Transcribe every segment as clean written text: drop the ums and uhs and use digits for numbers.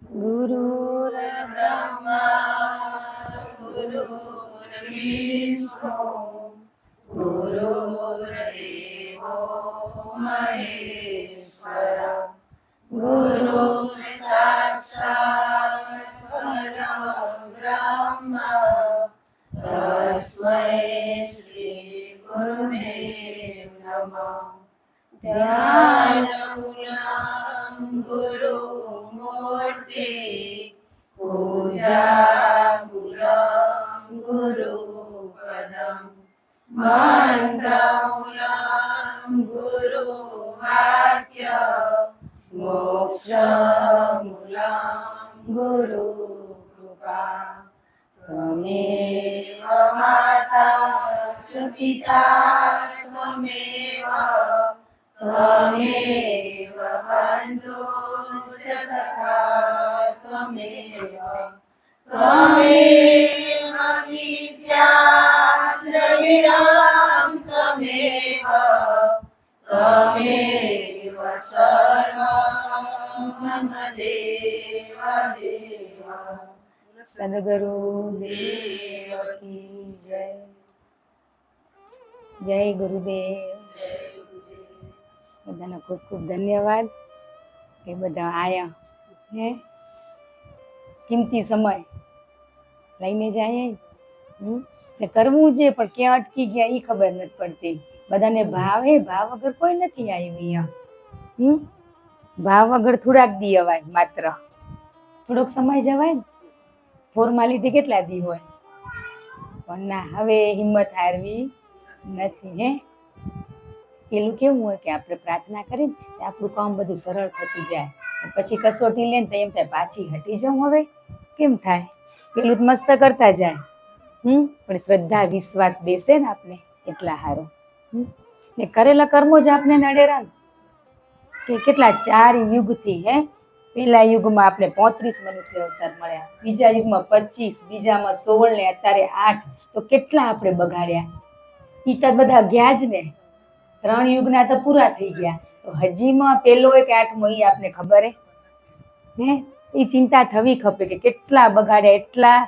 गुरुर्ब्रह्मा गुरुर्विष्णु गुरुर्देवो महेश्वर गुरु साक्षात् परब्रह्म तस्मै श्री गुरुदेव नमः। ध्यानमूलं गुरुमूर्ति पूजामूलं गुरुपदं मन्त्रमूलं गुरुवाक्य मोक्षमूलं गुरुकृपा। त्वमेव माता च पिता त्वमेव त्वमेव बन्धुश्च सखा त्वमेव त्वमेव विद्या द्रविणं त्वमेव त्वमेव सर्वं मम देव देव। सद्गुरुदेव की जय। जय गुरुदेव। બધાનો ખૂબ ખૂબ ધન્યવાદ કે બધા આયા હે કિંમતી સમય લઈને જાય ને કરવું છે પણ ક્યાં અટકી ગયા એ ખબર નથી પડતી. બધાને ભાવે ભાવ વગર કોઈ નથી આવી અહીંયા. ભાવ વગર થોડાક દી અવાય, માત્ર થોડોક સમય જવાય ને. ફોર્માલિટી કેટલા દી હોય પણ ના, હવે હિંમત હારવી નથી. હે પેલું કેવું હોય કે આપણે પ્રાર્થના કરીને આપણું કામ બધું સરળ થતું જાય, પછી કસોટી લે ને તો એમ થાય પાછી હટી જાઉં. હવે કેમ થાય? પેલું જ મસ્ત કરતા જાય. પણ શ્રદ્ધા વિશ્વાસ બેસે ને આપણે એટલા હારો. ને કરેલા કર્મો જ આપણે નડેરા ને કે કેટલા 4 યુગથી. હે પેલા યુગમાં આપણે 35 મનુષ્ય અવતાર મળ્યા, બીજા યુગમાં 25, બીજામાં 16 ને અત્યારે 8. તો કેટલા આપણે બગાડ્યા. ઈ તો બધા ગયા જ ને. 3 યુગના તો પૂરા થઈ ગયા, તો હજીમાં પેલો કે 8મો ઈ આપને ખબર હે. એ ચિંતા થવી ખપે કે કેટલા બગાડ્યા. એટલા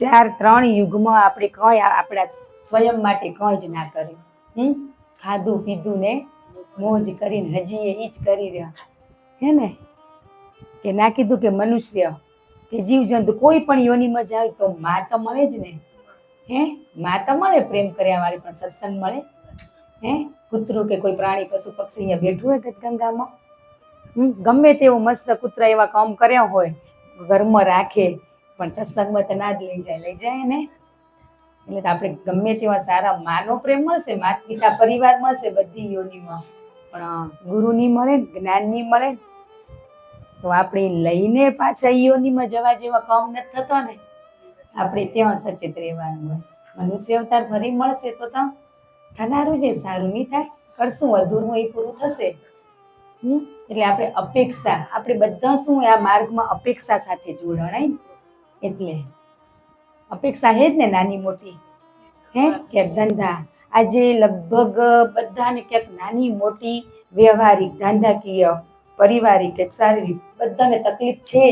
3 યુગમાં આપણે કઈ આપણા સ્વયં માટે કઈ જ ના કર્યું. ખાધું પીધું ને મોજ કરીને હજી એ જ કરી રહ્યા. હે ને કે ના કીધું કે મનુષ્ય કે જીવજંતુ કોઈ પણ યોનિમાં જાય તો માં તો મળે જ ને. હે માં તો મળે, પ્રેમ કર્યા વાળી, પણ સત્સંગ મળે. હે કૂતરું કે કોઈ પ્રાણી પશુ પક્ષી અહીંયા બેઠું હોય ગંગામાં, ગમે તેવું મસ્ત કૂતરા એવા કામ કર્યા હોય ઘરમાં રાખે, પણ સત્સંગમાં તો ના જ લઈ જાય ને. એટલે તો આપણે ગમે તેવા સારા માનો પ્રેમ મળશે, માતા પિતા પરિવાર મળશે બધી યોનિમાં, પણ ગુરુ નહીં મળે, જ્ઞાન નહીં મળે તો આપણે લઈને પાછા યોનિમાં જવા જેવા કામ નથી થતો ને. આપણે ત્યાં સચેત રહેવાનું હોય. મનુષ્ય અવતાર ફરી મળશે તો થનારું છે, સારું નહીં થાય. કરશું અધૂરું એ પૂરું થશે. એટલે આપણે અપેક્ષા, આપણે બધા શું આ માર્ગમાં અપેક્ષા સાથે જોડાણાય. એટલે અપેક્ષા હે જ ને નાની મોટી. હે ક્યાંક ધંધા, આજે લગભગ બધાને ક્યાંક નાની મોટી વ્યવહારિક, ધંધાકીય, પારિવારિક કે શારીરિક બધાને તકલીફ છે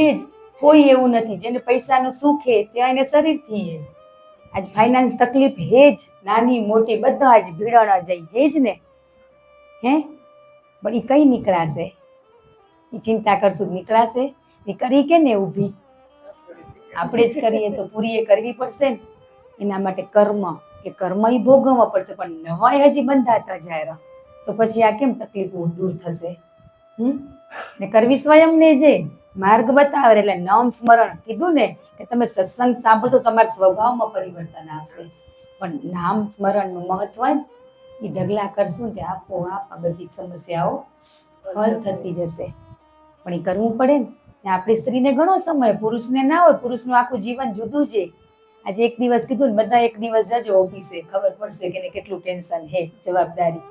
જ. કોઈ એવું નથી જેને પૈસાનું સુખ હે ત્યાં એને શરીરથી હે. આજ ફાઇનાન્સ તકલીફ હે જ, નાની મોટી બધા આજ ભીડા જાય હે જ ને. હે પણ એ કઈ નીકળાશે? એ ચિંતા કરશું નીકળાશે? એ કરી કે ને ઊભી આપણે જ કરીએ તો પૂરી એ કરવી પડશે ને. એના માટે કર્મ કે કર્મ એ ભોગવવા પડશે, પણ નવાય હજી બંધાતા જાય તો પછી આ કેમ તકલીફો દૂર થશે? ને કરવી સ્વયંને જે માર્ગ બતાવે. એટલે નામ સ્મરણ કીધું ને કે તમે સત્સંગ સાંભળો તો તમારા સ્વભાવમાં પરિવર્તન આવશે. પણ નામ સ્મરણનું મહત્વ હોય એ ઢગલા કરશું ને આપોઆપ આ બધી સમસ્યાઓ હલ થતી જશે. પણ એ કરવું પડે ને. આપણી સ્ત્રીને ઘણો સમય, પુરુષને ના હોય. પુરુષનું આખું જીવન જુદું છે. આજે એક દિવસ કીધું ને બધા એક દિવસ જજો ઓફિસે, ખબર પડશે કે કેટલું ટેન્શન હે, જવાબદારી.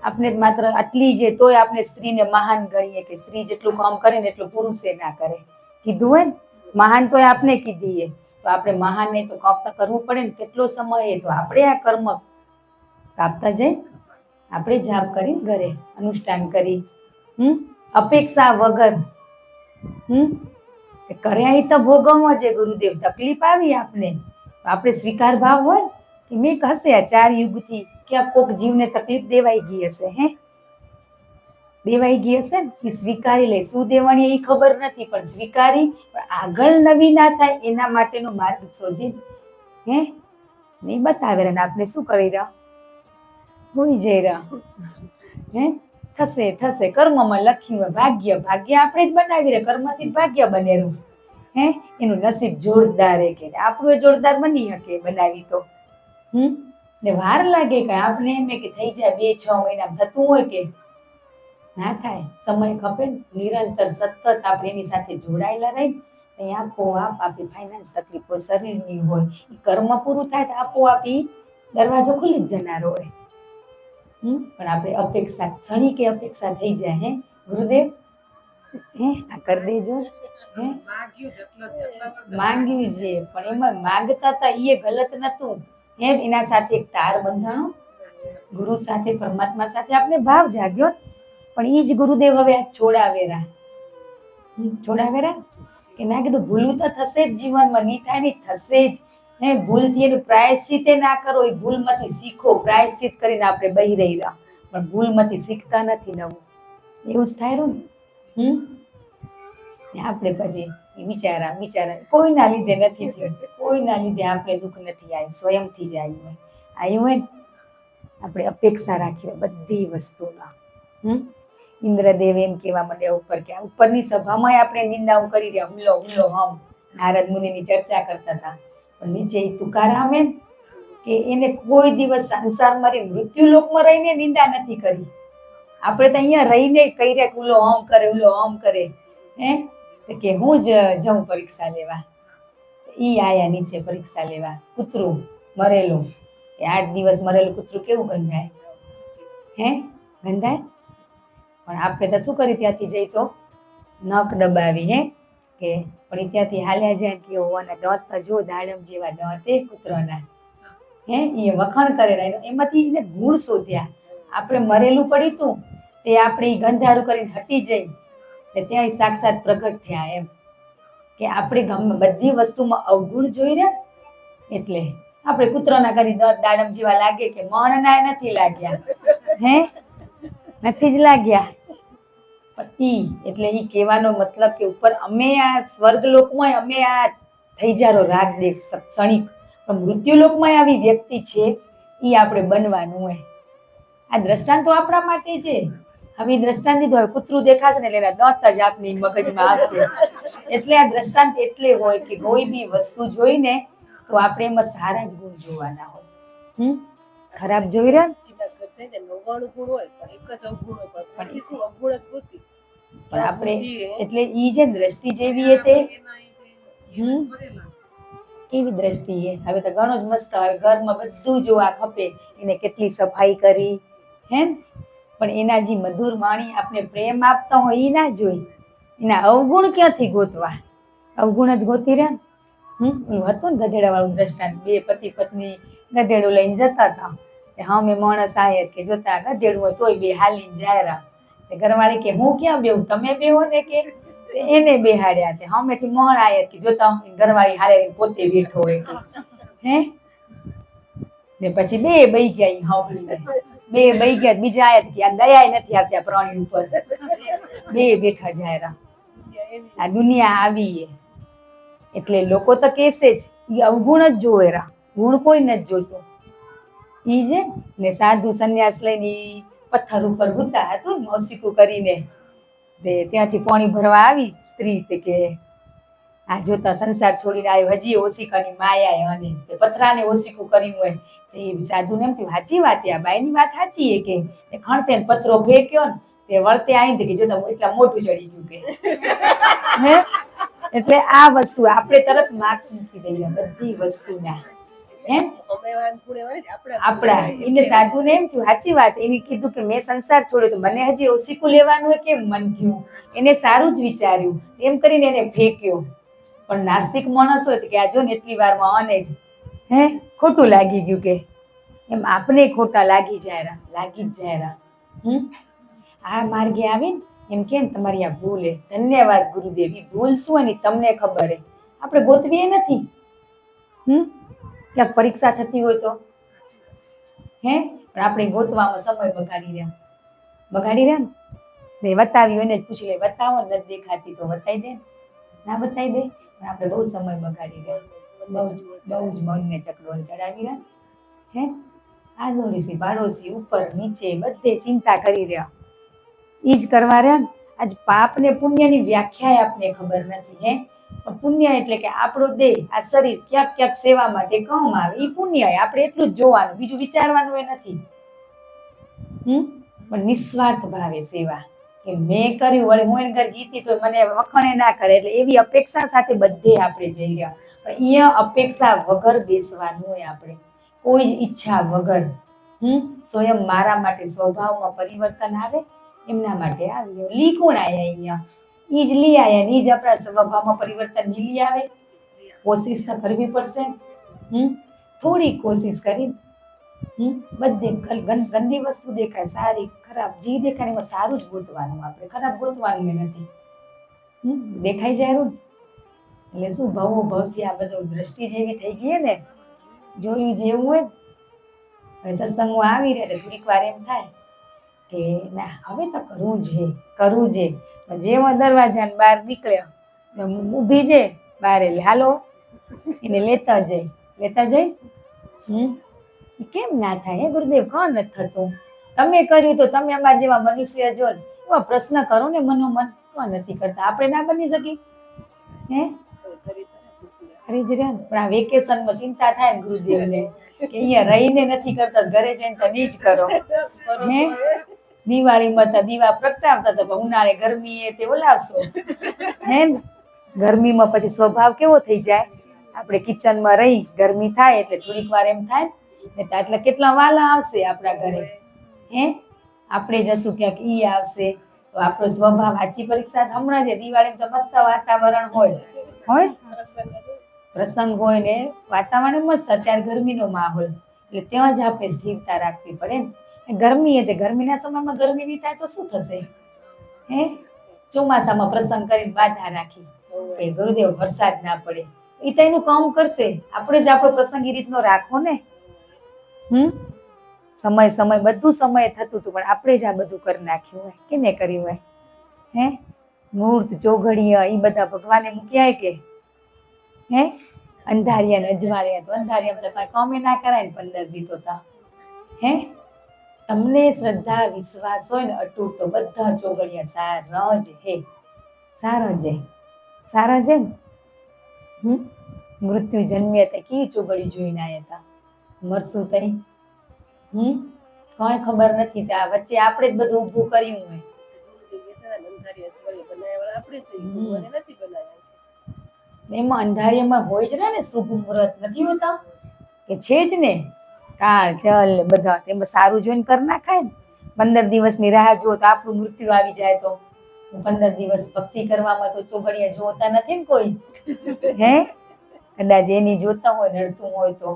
આપણે માત્ર આટલી છે તોય આપણે સ્ત્રીને મહાન ગણીએ કે સ્ત્રી જેટલું કામ કરે ને એટલું પુરુષે ના કરે. કીધું હોય ને મહાન તોય આપણે કીધીએ, તો આપણે મહાન ને તો કાપતા કરવું પડે ને. કેટલો સમય હે, તો આપણે આ કર્મ કાપતા જઈ આપણે જાપ કરી ઘરે અનુષ્ઠાન કરી અપેક્ષા વગર કર્યા તો ભોગવવો છે ગુરુદેવ. તકલીફ આવી આપને, આપણે સ્વીકાર ભાવ હોય કે મેં હશે આ 4 યુગથી ક્યાં કોક જીવને તકલીફ દેવાઈ ગઈ હશે, દેવાઈ ગઈ હશે ને એ સ્વીકારી લે. શું દેવાની એ ખબર નથી, પણ સ્વીકારી આગળ નવી ના થાય એના માટેનો માર્ગ શોધી નહીં બતાવે. ને આપણે શું કરી રહ્યા, ભૂલી જઈ રહ્યા. થશે થશે, કર્મમાં લખ્યું હોય. ભાગ્ય આપણે જ બનાવી રહ્યા, કર્મથી જ ભાગ્ય બનેલું. એનું નસીબ જોરદાર કે આપણું એ જોરદાર બની શકે બનાવી તો. ને વાર લાગે કે આપણે એમ કે થઈ જાય 2-6 મહિના, થતું હોય કે ના થાય. સમય ખપે ને, નિરંતર સતત આપણે એની સાથે જોડાયેલા રહી. આપોઆપ આપણી ફાઇનાન્સ તકલીફો શરીરની હોય, કર્મ પૂરું થાય તો આપોઆપ દરવાજો ખુલી જ જનારો હોય. પણ આપણે અપેક્ષા ક્ષણિક અપેક્ષા થઈ જાય. ગુરુદેવ આ કરી દેજો. માંગ્યું છે પણ એમાં માંગતા હતા એ ગલત નતું. એના સાથે એક તાર બંધાણો, ગુરુ સાથે, પરમાત્મા સાથે આપણે ભાવ જાગ્યો. પણ એ જ ગુરુદેવ હવે છોડાવેરા કે ના કીધું ભૂલું તો થશે જ જીવનમાં, નહીં થાય નહીં થશે જ. ભૂલથી એનું પ્રાયશ્ચિત ના કરો, એ ભૂલમાંથી શીખો. પ્રાયશ્ચિત કરીને આપણે બહી રહી રહ્યા, પણ ભૂલમાંથી શીખતા નથી નવું. એવું જ થાય ને. આપણે પછી બિચારા કોઈના લીધે નથી થયું, કોઈના લીધે આપણે દુઃખ નથી આવ્યું, સ્વયંથી જ આવ્યું હોય ને. આપણે અપેક્ષા રાખીએ બધી વસ્તુના. ઇન્દ્રદેવ એમ કહેવા માંડ્યા ઉપર કે ઉપરની સભામાં આપણે નિંદાઓ કરી રહ્યા, હુલો હમ. નારદ મુનિની ચર્ચા કરતા હતા, પણ નીચે તુકારામ એમ કે એને કોઈ દિવસ સંસારમાં મૃત્યુ લોકમાં રહીને નિંદા નથી કરી. આપણે તો અહીંયા રહીને કહી રહ્યા ઉલો આમ કરે. કે હું જ જાઉં પરીક્ષા લેવા. ઈ આયા નીચે પરીક્ષા લેવા. કૂતરું મરેલું, એ 8 દિવસ મરેલું કૂતરું કેવું ગંધાય? ગંધાય. પણ આપણે તો શું કરી ત્યાંથી જઈ તો નખ દબાવી કે પણ ત્યાંથી હાલ્યા જાય કે ઓના દાંત તો જો દાડમ જેવા દાંત કૂતરાના. એ વખાણ કરેલા, એમાંથી એને ગુણ શોધ્યા. આપણે મરેલું પડ્યું હતું તે આપણે ગંધારું કરીને હટી જઈ, ત્યાં સાક્ષાત પ્રગટ થયા. એમ કે આપણે બધી વસ્તુમાં અવગુણ જોઈ રહ્યા. એટલે આપણે કૂતરાના કરી દાડમ જેવા લાગે કે મણના નથી લાગ્યા, નથી જ લાગ્યા. પણ એટલે ઈ કહેવાનો મતલબ કે ઉપર અમે આ સ્વર્ગલોકમાં અમે આ થઈ જારો રાગ દેશ ક્ષણિક, પણ મૃત્યુલોકમાં આવી વ્યક્તિ છે ઈ આપણે બનવાનું હોય. આ દ્રષ્ટાંતો આપણા માટે છે. હવે દ્રષ્ટાંત દીધો હોય, કૂતરું દેખાશે ને એટલે એના દાંત જ આપની મગજમાં આવશે. એટલે આ દ્રષ્ટાંત એટલે હોય કે કોઈ બી વસ્તુ જોઈને તો આપણે એમાં સારા જ ગુણ જોવાના હોય, ખરાબ જોઈ રહ્યા. પણ આપણે એટલે ઈ જે દ્રષ્ટિ જેવી તે કેવી દ્રષ્ટિ હવે તો ઘણો જ મસ્ત. હવે ઘરમાં બધું જોવા ખપે, એને કેટલી સફાઈ કરી પણ એના જે મધુર વાણી આપણે પ્રેમ આપતા હોય એ ના જોઈ. એના અવગુણ ક્યાંથી ગોતવા? અવગુણ જ ગોતી રહ્યા ને. હતું ને ગધેડા વાળું દ્રષ્ટાંત, 2 પતિ પત્ની ગધેડું લઈને જતા હતા. હા મેં માણસ આયર કે જોતા ગધેડું હોય તોય 2 હાલીને જાય. ઘરવાળી કે હું ક્યાં બેહું, તમે બેહો ને કે એને બેહાડ્યા. હમેથી મોહણ આયર કે જોતા ઘરવાળી હારે પોતે બેઠો હોય ને પછી 2 બઈ ગયા. હાવડીને 2 બઈ ગયા. બીજા આયા કે આ દયા નથી આવતી આ પ્રાણી ઉપર, 2 બેઠા જાય. આ દુનિયા આવી એટલે લોકો તો કહેશે જ એ અવગુણ જ જોવે રા, ગુણ કોઈ નથી જોતો. ઈ છે ને સાધુ સંન્યાસ લઈને પથ્થર ઉપર હુતા હતું ને ઓસીકું કરીને, ત્યાંથી પાણી ભરવા આવી સ્ત્રી કે આ જોતા સંસાર છોડીને આવ્યો, હજી ઓશિકાની માયા અને પથરાને ઓશિકું કર્યું હોય. એ સાધુને એમ થયું સાચી વાત, આ બાઈની વાત સાચી કે ખણતે પથરો ફેંક્યો ને તે વળતે આવી કે જોતા એટલા મોટું ચડી ગયું કે. એટલે આ વસ્તુ આપણે તરત માર્ક્સ મૂકી દઈએ બધી વસ્તુના. આપણા એને સાધુને એમ થયું સાચી વાત, એને કીધું કે મેં સંસાર છોડ્યો તો મને હજી ઓશિકું લેવાનું હોય કેમ મન થયું. એને સારું જ વિચાર્યું એમ કરીને એને ફેંક્યો. પણ નાસ્તિક માણસ હોય કે આ જો ને એટલી વારમાં આને જ ખોટું લાગી ગયું કે એમ આપણે ખોટા લાગી જ જાય. આ માર્ગે આવીને એમ કે ને તમારી આ ભૂલ હે. ધન્યવાદ ગુરુદેવ. ઈ ભૂલ શું એની તમને ખબર હે, આપણે ગોતવીએ નથી. ક્યાંક પરીક્ષા થતી હોય તો પણ આપણે ગોતવામાં સમય બગાડી રહ્યા ને બતાવી એને જ પૂછી લે, બતાવો ને નથી દેખાતી તો બતાવી દે, ના બતાવી દે, પણ આપણે બહુ સમય બગાડી રહ્યા, બહુ જ મનને ચકડોળ ચડાવી રહ્યા. આડોશી પાડોશી ઉપર નીચે બધે ચિંતા કરી રહ્યા, ઈ જ કરવા રહ્યા ને. આજ પાપ ને પુણ્ય ની વ્યાખ્યા આપને ખબર નથી. પુણ્ય એટલે કે આપણો દેહ, આ શરીર ક્યાંક ક્યાંક સેવા માટે કામ આવે, ઈ પુણ્ય. આપણે એટલું જ જોવાનું, બીજું વિચારવાનું એ નથી. પણ નિસ્વાર્થ ભાવે સેવા, કે મેં કર્યું, વળી હું એને ઘર ગીતી તો મને વખાણે ના કરે, એટલે એવી અપેક્ષા સાથે બધે આપણે જઈ રહ્યા. પણ અહીંયા અપેક્ષા વગર બેસવાનું હોય, આપણે કોઈ જ ઈચ્છા વગર. સ્વયં મારા માટે સ્વભાવમાં પરિવર્તન આવે એમના માટે આવ્યો. લી કોણ આયા અહીંયા? ઈ જ લી આયા, ઈ જ આપણા સ્વભાવમાં પરિવર્તન લી આવે. કોશિશ તો કરવી પડશે. થોડી કોશિશ કરી. બધે ગંદી વસ્તુ દેખાય, સારી ખરાબ જે દેખાય એમાં સારું જ ગોતવાનું, આપણે ખરાબ ગોતવાનું નથી. દેખાઈ જાય એટલે શું ભવો ભવથી આ બધું દ્રષ્ટિ જેવી થઈ ગઈ ને, જોયું જેવું હોય. હવે સત્સંગમાં આવી રહે થોડીક વાર એમ થાય કે ના હવે તો કરવું છે. જેવો દરવાજા બહાર નીકળ્યો ઊભી છે બહાર, એટલે હાલો એને લેતા જઈ. કેમ ના થાય? હે ગુરુદેવ, કોણ નથી થતું? તમે કર્યું તો તમે અમારા જેવા મનુષ્ય જો ને એવા પ્રશ્ન કરો ને મનોમન, કોણ નથી કરતા? આપણે ના બની શકી? કરી જ રહ્યા ને. પણ આ વેકેશનમાં ચિંતા થાય ને ગુરુદેવને કે અહીંયા રહીને નથી કરતા, ઘરે જઈને તો નહીં જ કરો. દિવાળીમાં તો દીવા પ્રગટાવતા હતા, પણ ઉનાળે ગરમી એ તે ઓલાવશો. ગરમીમાં પછી સ્વભાવ કેવો થઈ જાય? આપણે કિચનમાં રહી, ગરમી થાય એટલે થોડીક વાર એમ થાય એટલે કેટલા વાલા આવશે આપણા ઘરે. આપણે જશું ક્યાંક ઈ આવશે તો આપણો સ્વભાવ. સાચી પરીક્ષા હમણાં જ દિવાળી તો મસ્ત વાતાવરણ હોય, પ્રસંગ હોય ને વાતાવરણ મસ્ત. અત્યારે ગરમીનો માહોલ, એટલે ત્યાં જ આપણે સ્થિરતા રાખવી પડે ને. ગરમી એટલે ગરમીના સમયમાં ગરમી નહીં થાય તો શું થશે? ચોમાસામાં પ્રસંગ કરીને બાધા રાખી કે ગુરુદેવ વરસાદ ના પડે, એ તો એનું કામ કરશે. આપણે જ આપણો પ્રસંગ એ રીતનો રાખો ને. સમય બધું સમય થતું હતું, પણ આપણે જ આ બધું કરી નાખ્યું હોય. કેને કર્યું હોય? મૂર્ત ચોઘડિયા એ બધા ભગવાને મૂક્યા કે અંધારિયા ને અજવાળિયા, તો અંધારિયા તો કઈ કામે ના કરાય ને 15 દી તો. તમને શ્રદ્ધા વિશ્વાસ હોય ને અટૂટ, તો બધા ચોઘડિયા સારા છે ને. મૃત્યુ જન્મે તે કી ચોઘડી જોઈને આયા હતા, મરશું તઈ કઈ ખબર નથી. ત્યાં વચ્ચે આપણે જ બધું ઊભું કર્યું હોય. એમાં અંધારિયામાં હોય જ ને શુભ મુહૂર્ત નથી હોતા કે છે જ ને, કાળ ચલ બધા એમાં સારું જોઈને કરી નાખાય ને. 15 દિવસની રાહ જુઓ તો આપણું મૃત્યુ આવી જાય તો 15 દિવસ ભક્તિ કરવામાં તો ચોઘડિયા જોતા નથી ને કોઈ. કદાચ એની જોતા હોય, નડતું હોય તો.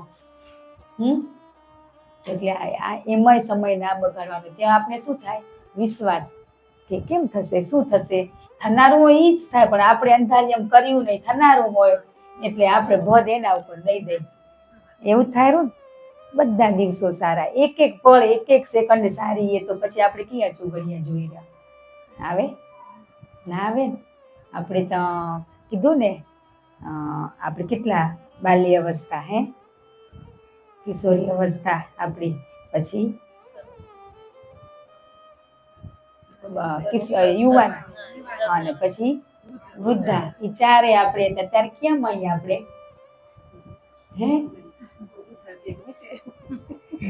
એટલે એમાંય સમય ના બગાડવાનો. ત્યાં આપણે શું થાય? વિશ્વાસ કે કેમ થશે, શું થશે? થનારું હોય ઈ જ થાય, પણ આપણે અંધારિયામ કર્યું નહીં, થનારું હોય એટલે આપણે ભદ એના ઉપર દઈ દઈ. એવું જ થાય ને. બધા દિવસો સારા, એક એક પળ, એક એક સેકન્ડ સારી એ તો પછી આપણે ક્યાં ચોઘડિયા જોઈ રહ્યા? આવે ના આવે ને. આપણે તો કીધું ને, આપણે કેટલા બાલ્ય અવસ્થા, કિશોરી અવસ્થા આપણી, પછી યુવાન, અને પછી વૃદ્ધા. એ ચારે આપણે અત્યારે ક્યાં મળીએ? આપણે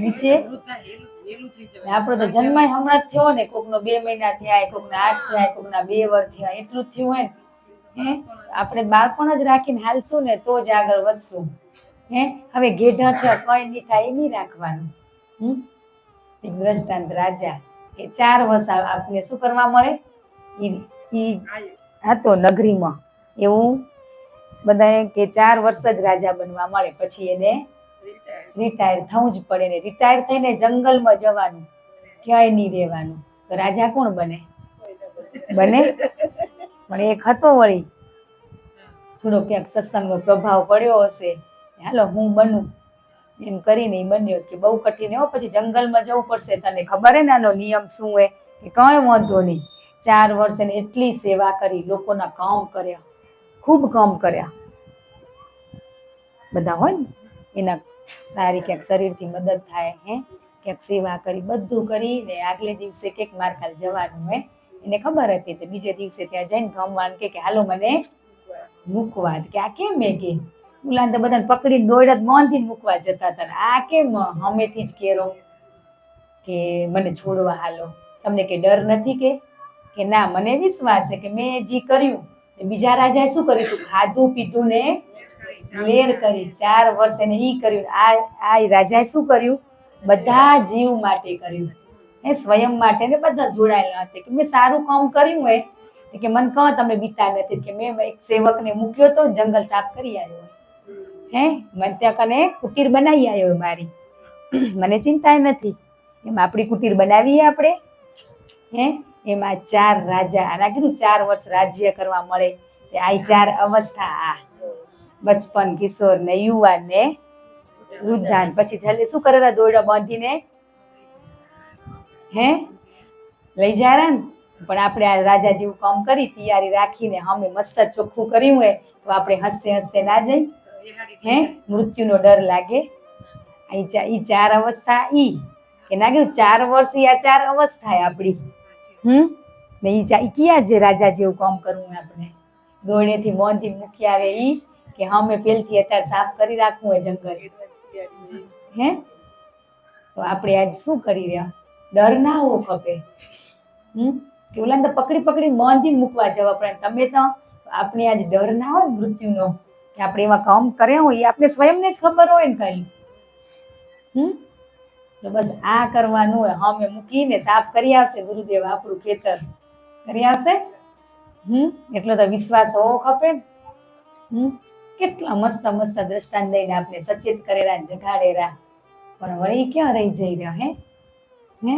નીચે. આપણો તો જન્મ હમણાં જ થયો ને, કોકનો 2 મહિના થયા, કોકના 8 થયા, કોકના 2 વર્ષ થયા, એટલું જ થયું હોય ને. આપણે બાળપણ જ રાખીને હાલશું ને તો જ આગળ વધશું. હવે ઘેઢા થયા કઈ નહીં થાય, એ નહીં રાખવાનું. એક દ્રષ્ટાંત રાજા કે 4 વર્ષ આપને શું કરવા મળે? હતો નગરીમાં એવું બધાએ કે 4 વર્ષ જ રાજા બનવા મળે, પછી એને રિટાયર થવું જ પડે ને. રિટાયર થઈને જંગલમાં જવાનું, ક્યાંય નહીં રહેવાનું. તો રાજા કોણ બને? બને પણ એક હતો વળી થોડો ક્યાંક સત્સંગનો પ્રભાવ પડ્યો હશે હાલો હું બનું એમ કરીને ઈ બન્યો કે બહુ કઠિન હો પછી જંગલમાં જવું પડશે તને ખબર હે ને આનો નિયમ શું હે કે કઈ વાંધો નહીં 4 વર્ષ એને એટલી સેવા કરી લોકોના કામ કર્યા ખૂબ કામ કર્યા બધા હોય ને એના સારી ક્યાંક શરીરથી મદદ થાય હે ક્યાંક સેવા કરી બધું કરીને આગલે દિવસે કેક મારકાલ જવાનું હે એને ખબર હતી તો બીજે દિવસે ત્યાં જઈને ગમવાન કે હાલો મને મૂકવા કે આ કેમ મેં કે ઉલાન તો બધાને પકડીને દોડત બાંધીને મૂકવા જતા હતા આ કેમ હમેથી જ કેરો કે મને છોડવા હાલો તમને કે ડર નથી કે ના મને વિશ્વાસ છે કે મેં જે કર્યું બીજા રાજાએ શું કર્યું હતું ખાધું પીધું ને લેર કરી 4 વર્ષ એને ઈ કર્યું આ રાજાએ શું કર્યું બધા જીવ માટે કર્યું એ સ્વયં માટે ને બધા જોડાયેલા હતા કે મેં સારું કામ કર્યું હોય કે મને કહો તમને બીતા નથી કે મેં એક સેવકને મૂક્યો તો જંગલ સાફ કરી આવ્યો હે મને ત્યાં કને કુટીર બનાવી આવ્યો મારી મને ચિંતા નથી એમ આપણી કુટીર બનાવીએ આપણે હે એમાં 4 રાજા આના કીધું 4 વર્ષ રાજ્ય કરવા મળે આ 4 અવસ્થા આ બચપન કિશોર ને યુવાન ને વૃદ્ધાન પછી છેલ્લે શું કરેલા દોરડા બાંધીને હે લઈ જારા ને પણ આપણે આ રાજા જેવું કામ કરી તૈયારી રાખીને અમે મસ્ત ચોખ્ખું કર્યું હોય તો આપણે હસતે હસતે ના જઈ હે મૃત્યુનો ડર લાગે ઈ 4 અવસ્થા ઈ કે ના કીધું 4 વર્ષ આ 4 અવસ્થા આપણી ને ઈ ક્યાં જે રાજા જેવું કામ કરવું આપણે દોડેથી બાંધીને મૂકી આવે ઈ કે અમે પેલથી અત્યારે સાફ કરી રાખવું હોય જંગલ હે તો આપણે આજ શું કરી રહ્યા ડર ના હોવો ખપે કે ઓલા તો પકડીને બાંધીને મૂકવા જવા પડે તમે તો આપણે આજ ડર ના હોય મૃત્યુનો કે આપણે એવા કામ કર્યા હોય એ આપણે સ્વયંને જ ખબર હોય ને કઈ તો બસ આ કરવાનું હોય અમે મૂકીને સાફ કરી આવશે ગુરુદેવ આપણું ખેતર કરી આવશે એટલો તો વિશ્વાસ હોવો ખપે કેટલા મસ્ત મસ્ત દ્રષ્ટાંત દઈને આપણે સચેત કરેલા જગાડેલા પણ વળી ક્યાં રહી જઈ રહ્યા હે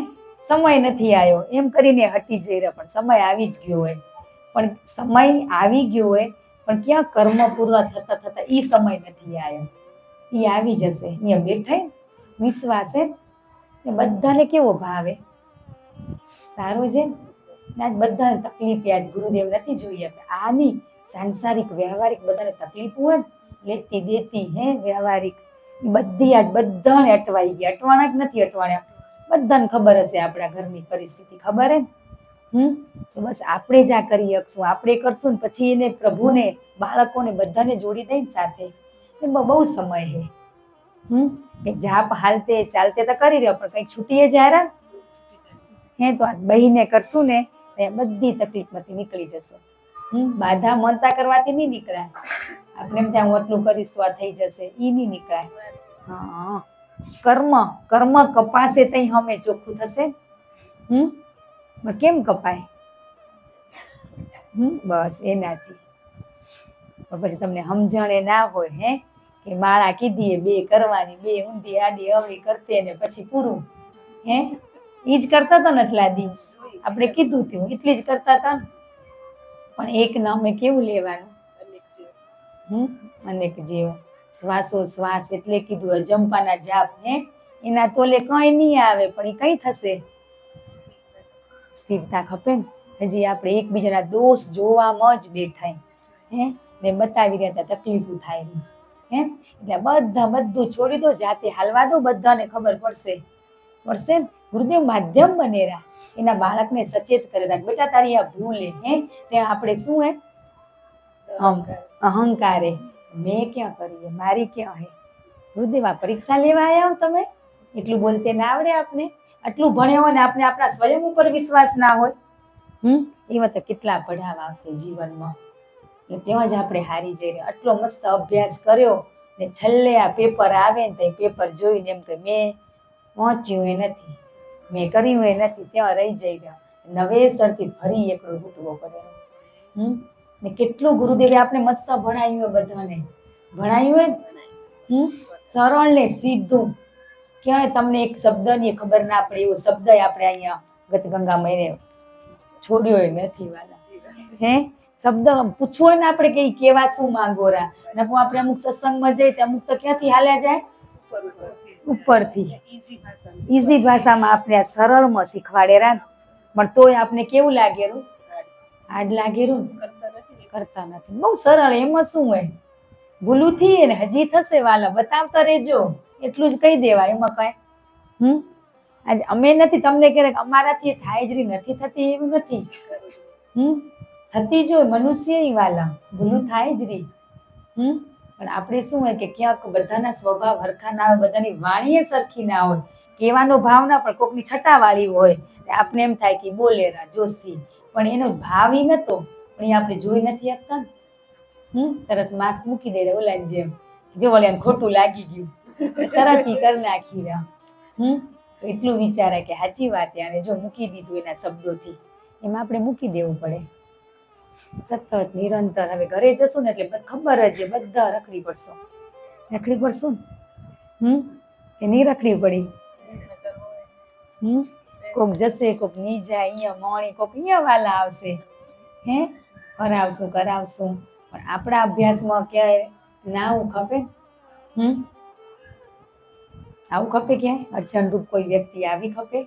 સમય નથી આવ્યો એમ કરીને હટી જઈ રહ્યા પણ સમય આવી જ ગયો હોય પણ સમય આવી ગયો હોય પણ ક્યાં કર્મ પૂરા થતા થતા ઈ સમય નથી આવ્યો ઈ આવી જશે અહીંયા બેઠા વિશ્વાસ હે બધાને કેવો ભાવે સારું છે આજ બધાને તકલીફ આજ ગુરુદેવ નથી જોઈએ આની સાંસારિક વ્યવહારિક બધાને તકલીફ હોય લેતી દેતી હે વ્યવહારિક બધી આજ બધાને અટવાઈ ગયા અટવાણા જ નથી અટવાણ્યા બધાને ખબર હશે આપણા ઘરની પરિસ્થિતિ ખબર હે તો બસ આપણે જ આ કરી શકશું આપણે કરશું ને પછી એને પ્રભુને બાળકોને બધાને જોડી દઈને સાથે એમાં બહુ સમય હે કે જાપ હાલતે ચાલતે તો કરી રહ્યો પણ કઈ છૂટીએ જ્યારે હે તો આજ બહીને કરશું ને બધી તકલીફમાંથી નીકળી જશો બાધા મનતા કરવાથી નહીં નીકળાય આપણે એમ ત્યાં હું એટલું કરીશ તો આ થઈ જશે ઈ નહીં નીકળાય હા કર્મ કપાશે તઈ હમે ચોખ્ખું થશે પણ કેમ કપાય બસ એનાથી પછી તમને સમજણે ના હોય હે કે માળા કીધી 2 કરવાની 2 ઊંધી આડી અવળી કરતે ને પછી પૂરું હે ઈ જ કરતા હતા ને એટલા દી આપણે કીધું હતું એટલી જ કરતા હતા પણ એક નામે કેવું લેવાનું અનેક જીવ શ્વાસો શ્વાસ એટલે કીધું અજંપાના જાપ હે એના તોલે કઈ નહીં આવે પણ એ કઈ થશે સ્થિરતા ખપે ને હજી આપણે એકબીજાના દોષ જોવામાં જ બેઠા હે ને બતાવી રહ્યા હતા તકલીફો થાય હે એટલે બધું છોડી દો જાતે હાલવા દો બધાને ખબર પડશે ને ગુરુદેવ માધ્યમ બનેરા એના બાળકને સચેત કરેલા બેટા તારી આ ભૂલ હે તે આપણે શું હે અહંકારે મેં ક્યાં કરી મારી ક્યાં હે ગુરુદેવ આ પરીક્ષા લેવા આવ્યા હો તમે એટલું બોલતે ના આવડે આપને આટલું ભણ્યો હોય ને આપણે આપણા સ્વયં ઉપર વિશ્વાસ ના હોય એમાં તો કેટલા પડાવ આવશે જીવનમાં એટલે ત્યાં જ આપણે હારી જઈએ આટલો મસ્ત અભ્યાસ કર્યો ને છેલ્લે આ પેપર આવે ને તો પેપર જોઈને એમ કે મેં પહોંચ્યું એ નથી મેં કર્યું એ નથી ત્યાં રહી જઈ રહ્યા નવેસરથી ફરી એકડો ઘૂંટવો પડે ને કેટલું ગુરુદેવે આપણે મસ્ત ભણાયું હોય બધાને ભણાયું હોય સરળ ને સીધું ક્યાંય તમને એક શબ્દની ખબર ના પડે એવો શબ્દ આપણે અહીંયા ગતગંગામાં એને છોડ્યો નથી વાલા. હે શબ્દ પૂછવો હોય ને આપણે કે કેવા શું માંગોરા નકું આપણે અમુક સત્સંગમાં જઈએ અમુક તો ક્યાંથી હાલ્યા જાય ઉપરથી ઈઝી ભાષામાં આપણે આ સરળમાં શીખવાડેરા પણ તોય આપણે કેવું લાગેલું હાડ લાગેલું કરતા નથી બહુ સરળ એમાં શું હોય ભૂલું થી ને હજી થશે વાલા બતાવતા રહેજો એટલું જ કહી દેવાય એમાં કઈ આજે અમે નથી તમને ક્યારેક અમારાથી થાય જ નથી થતી એવું નથી થતી જ હોય મનુષ્ય વાલા ભૂલું થાય જ રહી પણ આપણે શું હોય કે ક્યાંક બધાના સ્વભાવ હરખા ના હોય બધાની વાણીએ સરખી ના હોય કહેવાનો ભાવ ના પણ કોકની છટાવાળી હોય આપણે એમ થાય કે બોલેરા જોશથી પણ એનો ભાવ ઈ નતો પણ એ આપણે જોઈ નથી આપતા ને તરત માર્ક્સ મૂકી દે ઓલા જેમ જો ઓલા ખોટું લાગી ગયું તરત ઈ કરી નાખી રહ્યા એટલું વિચારે કે સાચી વાત અને જો મૂકી દીધું એના શબ્દોથી એમાં આપણે મૂકી દેવું પડે સતત નિરંતર હવે ઘરે જશું ને એટલે ખબર જ બધા રખડી પડશું કે નહીં રખડી પડી કોક જશે કોક ની જાય અહીંયા મોણી કોક અહીંયા વાલા આવશે હે કરાવશું પણ આપણા અભ્યાસમાં ક્યાંય ના આવું ખપે આવું ખપે ક્યાંય અડચણરૂપ કોઈ વ્યક્તિ આવી ખપે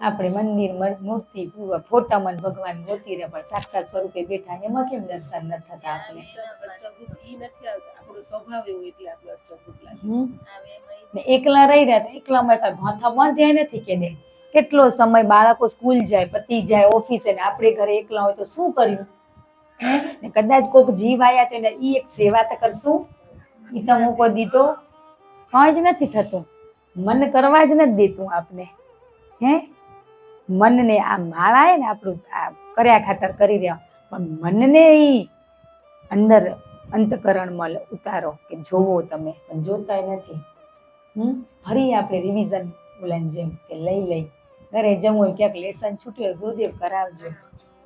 આપણે મંદિર મૂર્તિ ફોટામાં ભગવાન ગોતી રહે પણ સાક્ષાત સ્વરૂપે બેઠા એમાં કેમ દર્શન ન થતા આપણે એકલા રહી રહ્યા તો એકલામાં કઈ ભાથા બાંધ્યા નથી કે નહીં કેટલો સમય બાળકો સ્કૂલ જાય પતિ જાય ઓફિસે ને આપણે ઘરે એકલા હોય તો શું કર્યું ને કદાચ કોઈક જીવ આયા તો એને ઈ એક સેવા તો કરશું ઈ તો મોકો દીધો કઈ જ નથી થતું મન કરવા જ નથી દેતું આપને હે મનને આ માળા ને આપણું કર્યા ખાતર કરી રહ્યા પણ મનને ઈ અંદર અંતકરણમાં ઉતારો કે જોવો તમે પણ જોતા નથી ફરી આપણે રિવિઝન બોલાને જેમ કે લઈ ઘરે જવું હોય ક્યાંક લેસન છૂટ્યું હોય ગુરુદેવ કરાવજો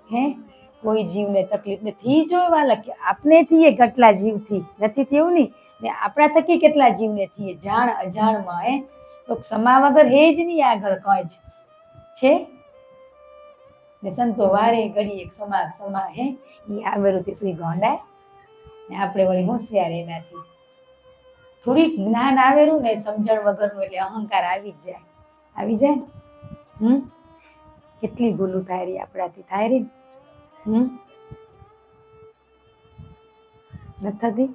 હે કોઈ જીવને તકલીફ નથી જોવાલા કે આપણે થઈએ કેટલા જીવથી નથી થયું નહીં ને આપણા થકી કેટલા જીવને થઈએ જાણ અજાણમાં હે તો સમા વગર હે જ નહીં આગળ કઈ જ છે ને સંતો વારે ઘડી એક સમા હે એ આવેલું તે સુઈ ગોંડાય ને આપણે વળી હોશિયાર એનાથી થોડીક જ્ઞાન આવેલું ને સમજણ વગરનું એટલે અહંકાર આવી જાય કેટલી ભૂલું થાય રહી આપણાથી થાય રહી નથી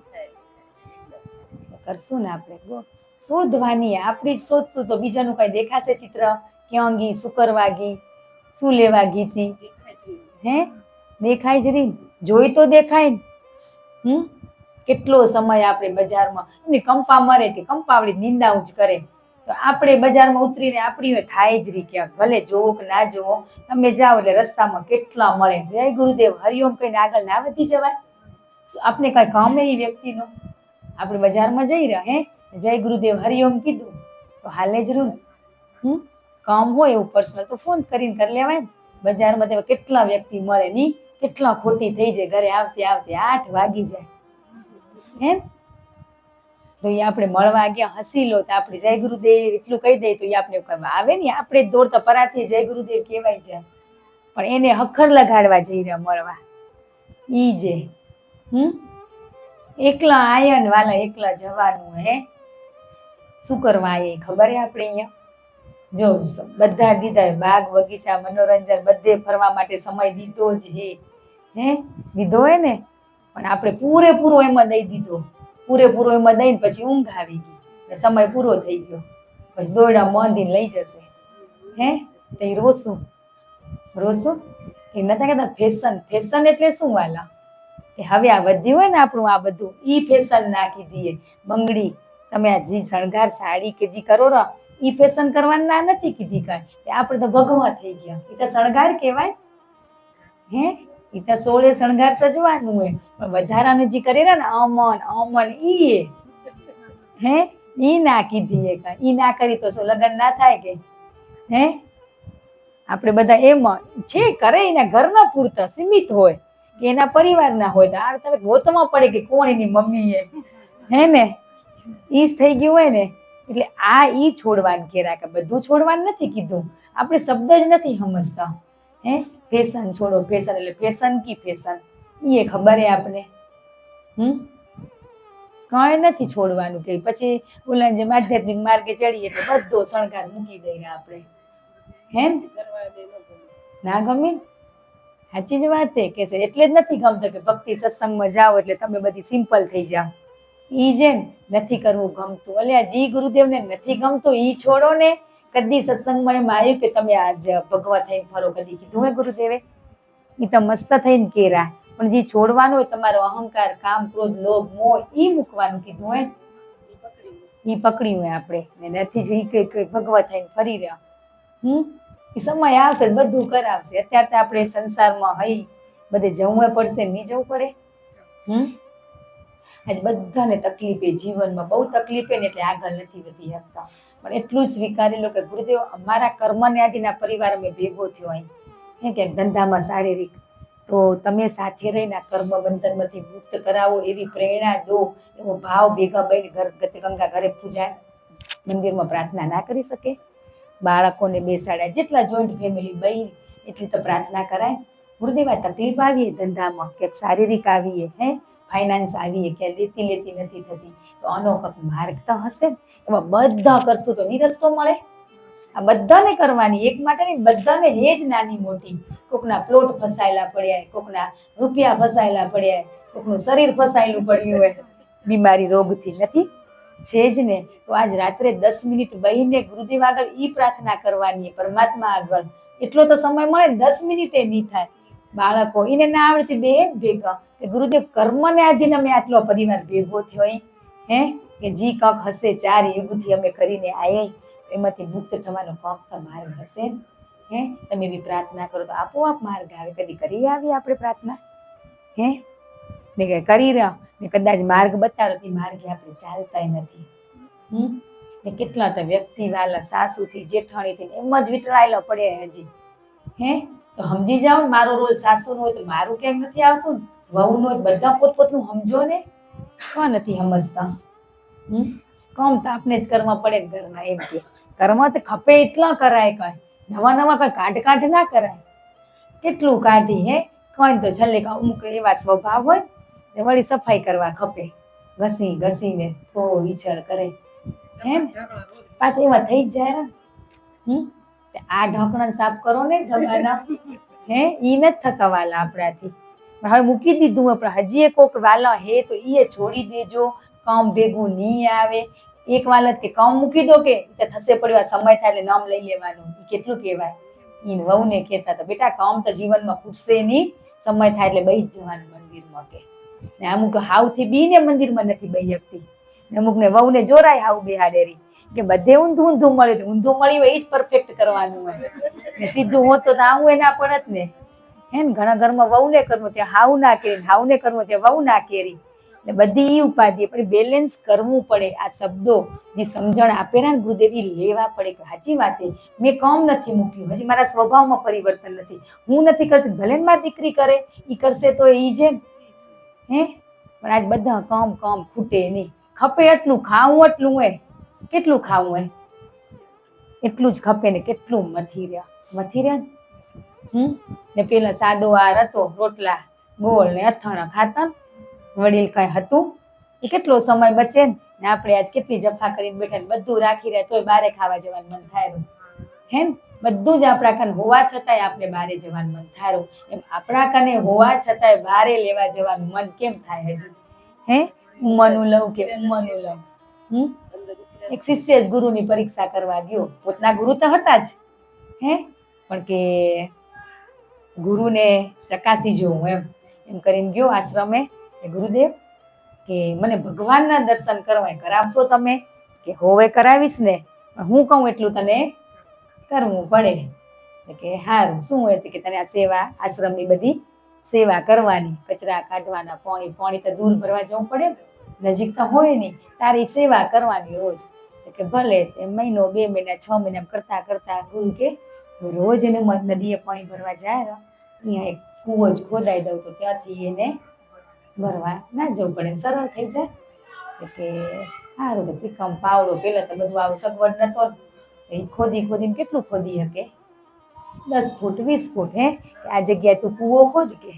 કરશું ને આપણે શોધવાની આપણી જ શોધશું તો બીજાનું કઈ દેખાશે ચિત્ર ક્યાં ગઈ શું કરવા ગઈ શું લેવા ગઈ હતી હે દેખાય જ રહી જોઈ તો દેખાય કેટલો સમય આપણે બજારમાં એમની કંપા મરે કે કંપાવડી નિંદાઓ જ કરે તો આપણે બજારમાં ઉતરીને આપણી થાય જ રહી ક્યાંક ભલે જોવો કે ના જોવો તમે જાઓ એટલે રસ્તામાં કેટલા મળે જય ગુરુદેવ હરિઓમ કહીને આગળ ના વધી જવાય આપણે કઈ કામ એ વ્યક્તિનું આપણે બજારમાં જઈ રહ્યા હે જય ગુરુદેવ હરિઓમ કીધું તો હાલે જ રૂ કામ હોય એવું પર્સનલ તો ફોન કરીને કરી લેવાય બજારમાં તો કેટલા વ્યક્તિ મળે ની કેટલા ખોટી થઈ જાય ઘરે આવતે 8 વાગી જાય હે તો એ આપણે મળવા ગયા હસી લો તો આપણે જય ગુરુદેવ એટલું કહી દઈએ તો એ આપણે આવે ને આપણે દોડતા પરાથી જય ગુરુદેવ કહેવાય જાય પણ એને હખર લગાડવા જઈ રહ્યા મળવા ઈ જે એકલા આયન વાલા એકલા જવાનું હે શું કરવા આયે ખબર હે આપણે અહીંયા જો બધા દીધા બાગ બગીચા મનોરંજન બધે ફરવા માટે સમય દીધો જ હે દીધો હે ને પણ આપણે પૂરેપૂરો એમાં દઈ દીધો પૂરેપૂરો એમાં દઈને પછી ઊંઘ આવી ગઈ સમય પૂરો થઈ ગયો પછી દોરડા બાંધીને લઈ જશે હે તો એ રોશું એ નતા કહેતા ફેશન એટલે શું વાલા કે હવે આ વધ્યું હોય ને આપણું આ બધું ઈ ફેશન નાખી દઈએ બંગડી તમે આ જી શણગાર સાડી કે જી કરો રો ઈ ફેશન કરવાની ના નથી કીધી કાંઈ આપણે તો ભગવા થઈ ગયા એ તો શણગાર કહેવાય હે એ તો 16 શણગાર સજવાનું હોય પણ વધારાનું જે કરે ને અમન ઈ હે ઈ ના કીધી કાંઈ ઈ ના કરી તો શું લગ્ન ના થાય કે હે આપણે બધા એમાં છે કરે એના ઘરના પૂરતા સીમિત હોય કે એના પરિવારના હોય તો આ તમે ગોતમાં પડે કે કોણ એની મમ્મી હે ને ઈ જ થઈ ગયું હોય ને એટલે આ ઈ છોડવાનું કેરા કે બધું છોડવાનું નથી કીધું આપણે શબ્દ જ નથી સમજતા હે ફેશન છોડો, ફેશન એટલે ફેશન કી ફેશન એ ખબર હે આપને. કઈ નથી છોડવાનું કે પછી ઓલા જેમ આધ્યાત્મિક માર્ગે ચડીએ એટલે બધો શણગાર મૂકી દઈએ આપણે. હે ના ગમે, સાચી જ વાત છે કે છે એટલે જ નથી ગમતો કે ભક્તિ સત્સંગમાં જાઓ એટલે તમે બધી સિમ્પલ થઈ જાઓ. ઈ જે નથી કરવું ગમતું, અલ્યા જી ગુરુદેવને નથી ગમતું ઈ છોડો ને. કદી સત્સંગમાં એમ આવ્યું કે તમે આજ ભગવા થઈને ફરો, કદી કીધું હે ગુરુદેવે? ઈ તો મસ્ત થઈને કેરા, પણ જે છોડવાનું હોય તમારો અહંકાર, કામ, ક્રોધ, લોભ, મોહ ઈ મૂકવાનું કીધું હોય. ઈ પકડ્યું હોય આપણે, નથી જ ઈ ભગવા થઈને ફરી રહ્યા. એ સમય આવશે બધું કરાવશે. અત્યારે તો આપણે સંસારમાં હઈ બધે જવું પડશે, નહીં જવું પડે? આજ બધાને તકલીફ છે જીવનમાં, બહુ તકલીફ ને એટલે આગળ નથી વધી શકતા. પણ એટલું જ સ્વીકારી લો કે ગુરુદેવ અમારા કર્મને આદિના પરિવાર અમે ભેગો થયો અહીં કે ધંધામાં શારીરિક, તો તમે સાથે રહીને કર્મ બંધનમાંથી મુક્ત કરાવો એવી પ્રેરણા દો, એવો ભાવ ભેગા બહીને ગંગા ઘરે પૂજા મંદિરમાં પ્રાર્થના ના કરી શકે? બાળકોને બેસાડ્યા, જેટલા જોઈન્ટ ફેમિલી બઈ એટલી તો પ્રાર્થના કરાય. ગુરુદેવ આ તકલીફ આવીએ ધંધામાં, ક્યાંક શારીરિક આવીએ, ફાઇનાન્સ આવીએ, ક્યાંક લેતી નથી થતી, તો આનો માર્ગ તો હશે. એમાં બધા કરશું તો ની રસ્તો મળે? આ બધાને કરવાની, એક માટે નહીં, બધાને હેજ નાની મોટી. કોકના પ્લોટ ફસાયેલા પડ્યા, કોકના રૂપિયા ફસાયેલા પડ્યા, કોકનું શરીર ફસાયેલું પડ્યું હોય બીમારી રોગથી, નથી છે જ ને. તો આજ રાત્રે 10 મિનિટ બહીને ગુરુદેવ આગળ ઈ પ્રાર્થના કરવાની, પરમાત્મા આગળ એટલો તો સમય મળે, 10 મિનિટે નહીં થાય. બાળકો એને ના આવડતી બે ભેગા કે ગુરુદેવ કર્મને આધીન અમે આટલો પરિવાર ભેગો થયો કે જી કક હશે 4 યુગથી અમે કરીને આયા, એમાંથી મુક્ત થવાનો કક તો માર્ગ હશે. તમે બી પ્રાર્થના કરો તો આપોઆપ માર્ગ આવે. કદી કરી આવી આપણે પ્રાર્થના? ને કે કરી રહ્યા ને કદાચ માર્ગ બતાવો તે માર્ગે આપણે ચાલતા નથી. ને કેટલા તો વ્યક્તિ વાલા સાસુથી જેઠાણીથી એમ જ વિતરાયેલા પડ્યા હજી. તો સમજી જાઓ ને, મારો રોલ સાસુનો હોય તો મારું કેમ નથી આવતું ને, વહુનો હોય બધા પોતપોતનું સમજો ને. કોણ નથી સમજતા? કમ તો આપણે જ કરવા પડે ઘરમાં. એમ કે કર્મ તો ખપે એટલા કરાય, કઈ નવા નવા કઈ કાઢ ના કરાય. કેટલું કાઢી કઈ તો છેલ્લે અમુક એવા સ્વભાવ હોય ને વળી સફાઈ કરવા ખપે, ઘસી ઘસીને તો વિચાર કરે પાછા એવા થઈ જ જાય ને. આ ઢાંકણા સાફ કરો ને જમાના, ઈ નથી થતા વાલા આપણાથી. હવે મૂકી દીધું, પણ હજી કોક વાલા હે તો ઈ છોડી દેજો, કામ ભેગું નહીં આવે. એક વાલત કે કામ મૂકી દો કે થશે પડ્યો, સમય થાય એટલે નામ લઈ લેવાનું. કેટલું કહેવાય ઈ વહુને કહેતા હતા, બેટા કામ તો જીવનમાં ખૂટશે નહીં, સમય થાય એટલે બહી જ જવાનું મંદિરમાં. કે ને અમુક હાવથી બીને મંદિરમાં નથી બહી શકતી, ને અમુક ને વહુને જોરાય હાવ બેહાડેરી કે બધે ઊંધું ઊંધું મળ્યું, ઊંધું મળ્યું હોય એ જ પરફેક્ટ કરવાનું હોય ને સીધું હોત તો આવું ના પડત ને. ને ઘણા ઘરમાં વહુ ને કરવું ત્યાં હાવ ના કેરી, હાવ ને કરવું ત્યાં વહુ ના કેરી, ને બધી ઈ ઉપાધિ. પણ બેલેન્સ કરવું પડે. આ શબ્દો જે સમજણ આપેલા ને ગુરુદેવ લેવા પડે કે સાચી વાત મેં કામ નથી મૂક્યું, હજી મારા સ્વભાવમાં પરિવર્તન નથી, હું નથી કરતી, ભલે ને મારી દીકરી કરે, ઈ કરશે તો ઈ જેમ પણ આજ બધા કામ કામ ખૂટે નહીં. ખપે એટલું ખાવું, એટલું હોય કેટલું ખાવું હોય એટલું જ ખપે ને કેટલું મથી રહ્યા ને. પેલા સાદો આર હતો, રોટલા ગોળ ને અથાણા ખાતા, વડીલ કઈ હતું એ કેટલો સમય બચે ને. આપણે આજ કેટલી જફા કરીને બેઠા, બધું રાખી રહ્યા તોય બારે ખાવા જવાનું મન થાય બધું જ આપણા કને હોવા છતાંય આપણે બારે જવાનું મન થાય. એમ આપણા કને હોવા છતાંય બારે લેવા જવાનું મન કેમ થાય? હજી ઉમરનું લઉં કે ઉમરનું લઉં. એક શિષ્ય જ ગુરુની પરીક્ષા કરવા ગયો, પોતના ગુરુ તો હતા જ પણ કે ગુરુને ચકાસી જોઉં એમ કરીને ગયો આશ્રમે. ગુરુદેવ કે મને ભગવાનના દર્શન કરવા કરાવશો તમે? કે હોવે કરાવીશ ને, હું કહું એટલું તને કરવું પડે. કે સારું, શું હોય કે તને આ સેવા આશ્રમની બધી સેવા કરવાની, કચરા કાઢવાના, પાણી તો દૂર ભરવા જવું પડે, નજીક તો હોય નહીં, તારી સેવા કરવાની રોજ. કે ભલે. મહિનો 2 મહિના 6 મહિના કરતા કરતા ગુરુ કે રોજ એને નદીએ પાણી ભરવા જાય, અહીંયા એક કૂવો જ ખોદાઈ દઉં તો ત્યાંથી એને ભરવા ના જવું પડે, સરળ થઈ જાય. કે સારું કે ત્રિકમ પાવડો, પેલા તો બધું આવું સગવડ નતો, એ ખોદીને કેટલું ખોદી શકે. 10 ફૂટ 20 ફૂટ હે આ જગ્યાએ તું કૂવો ખોદ કે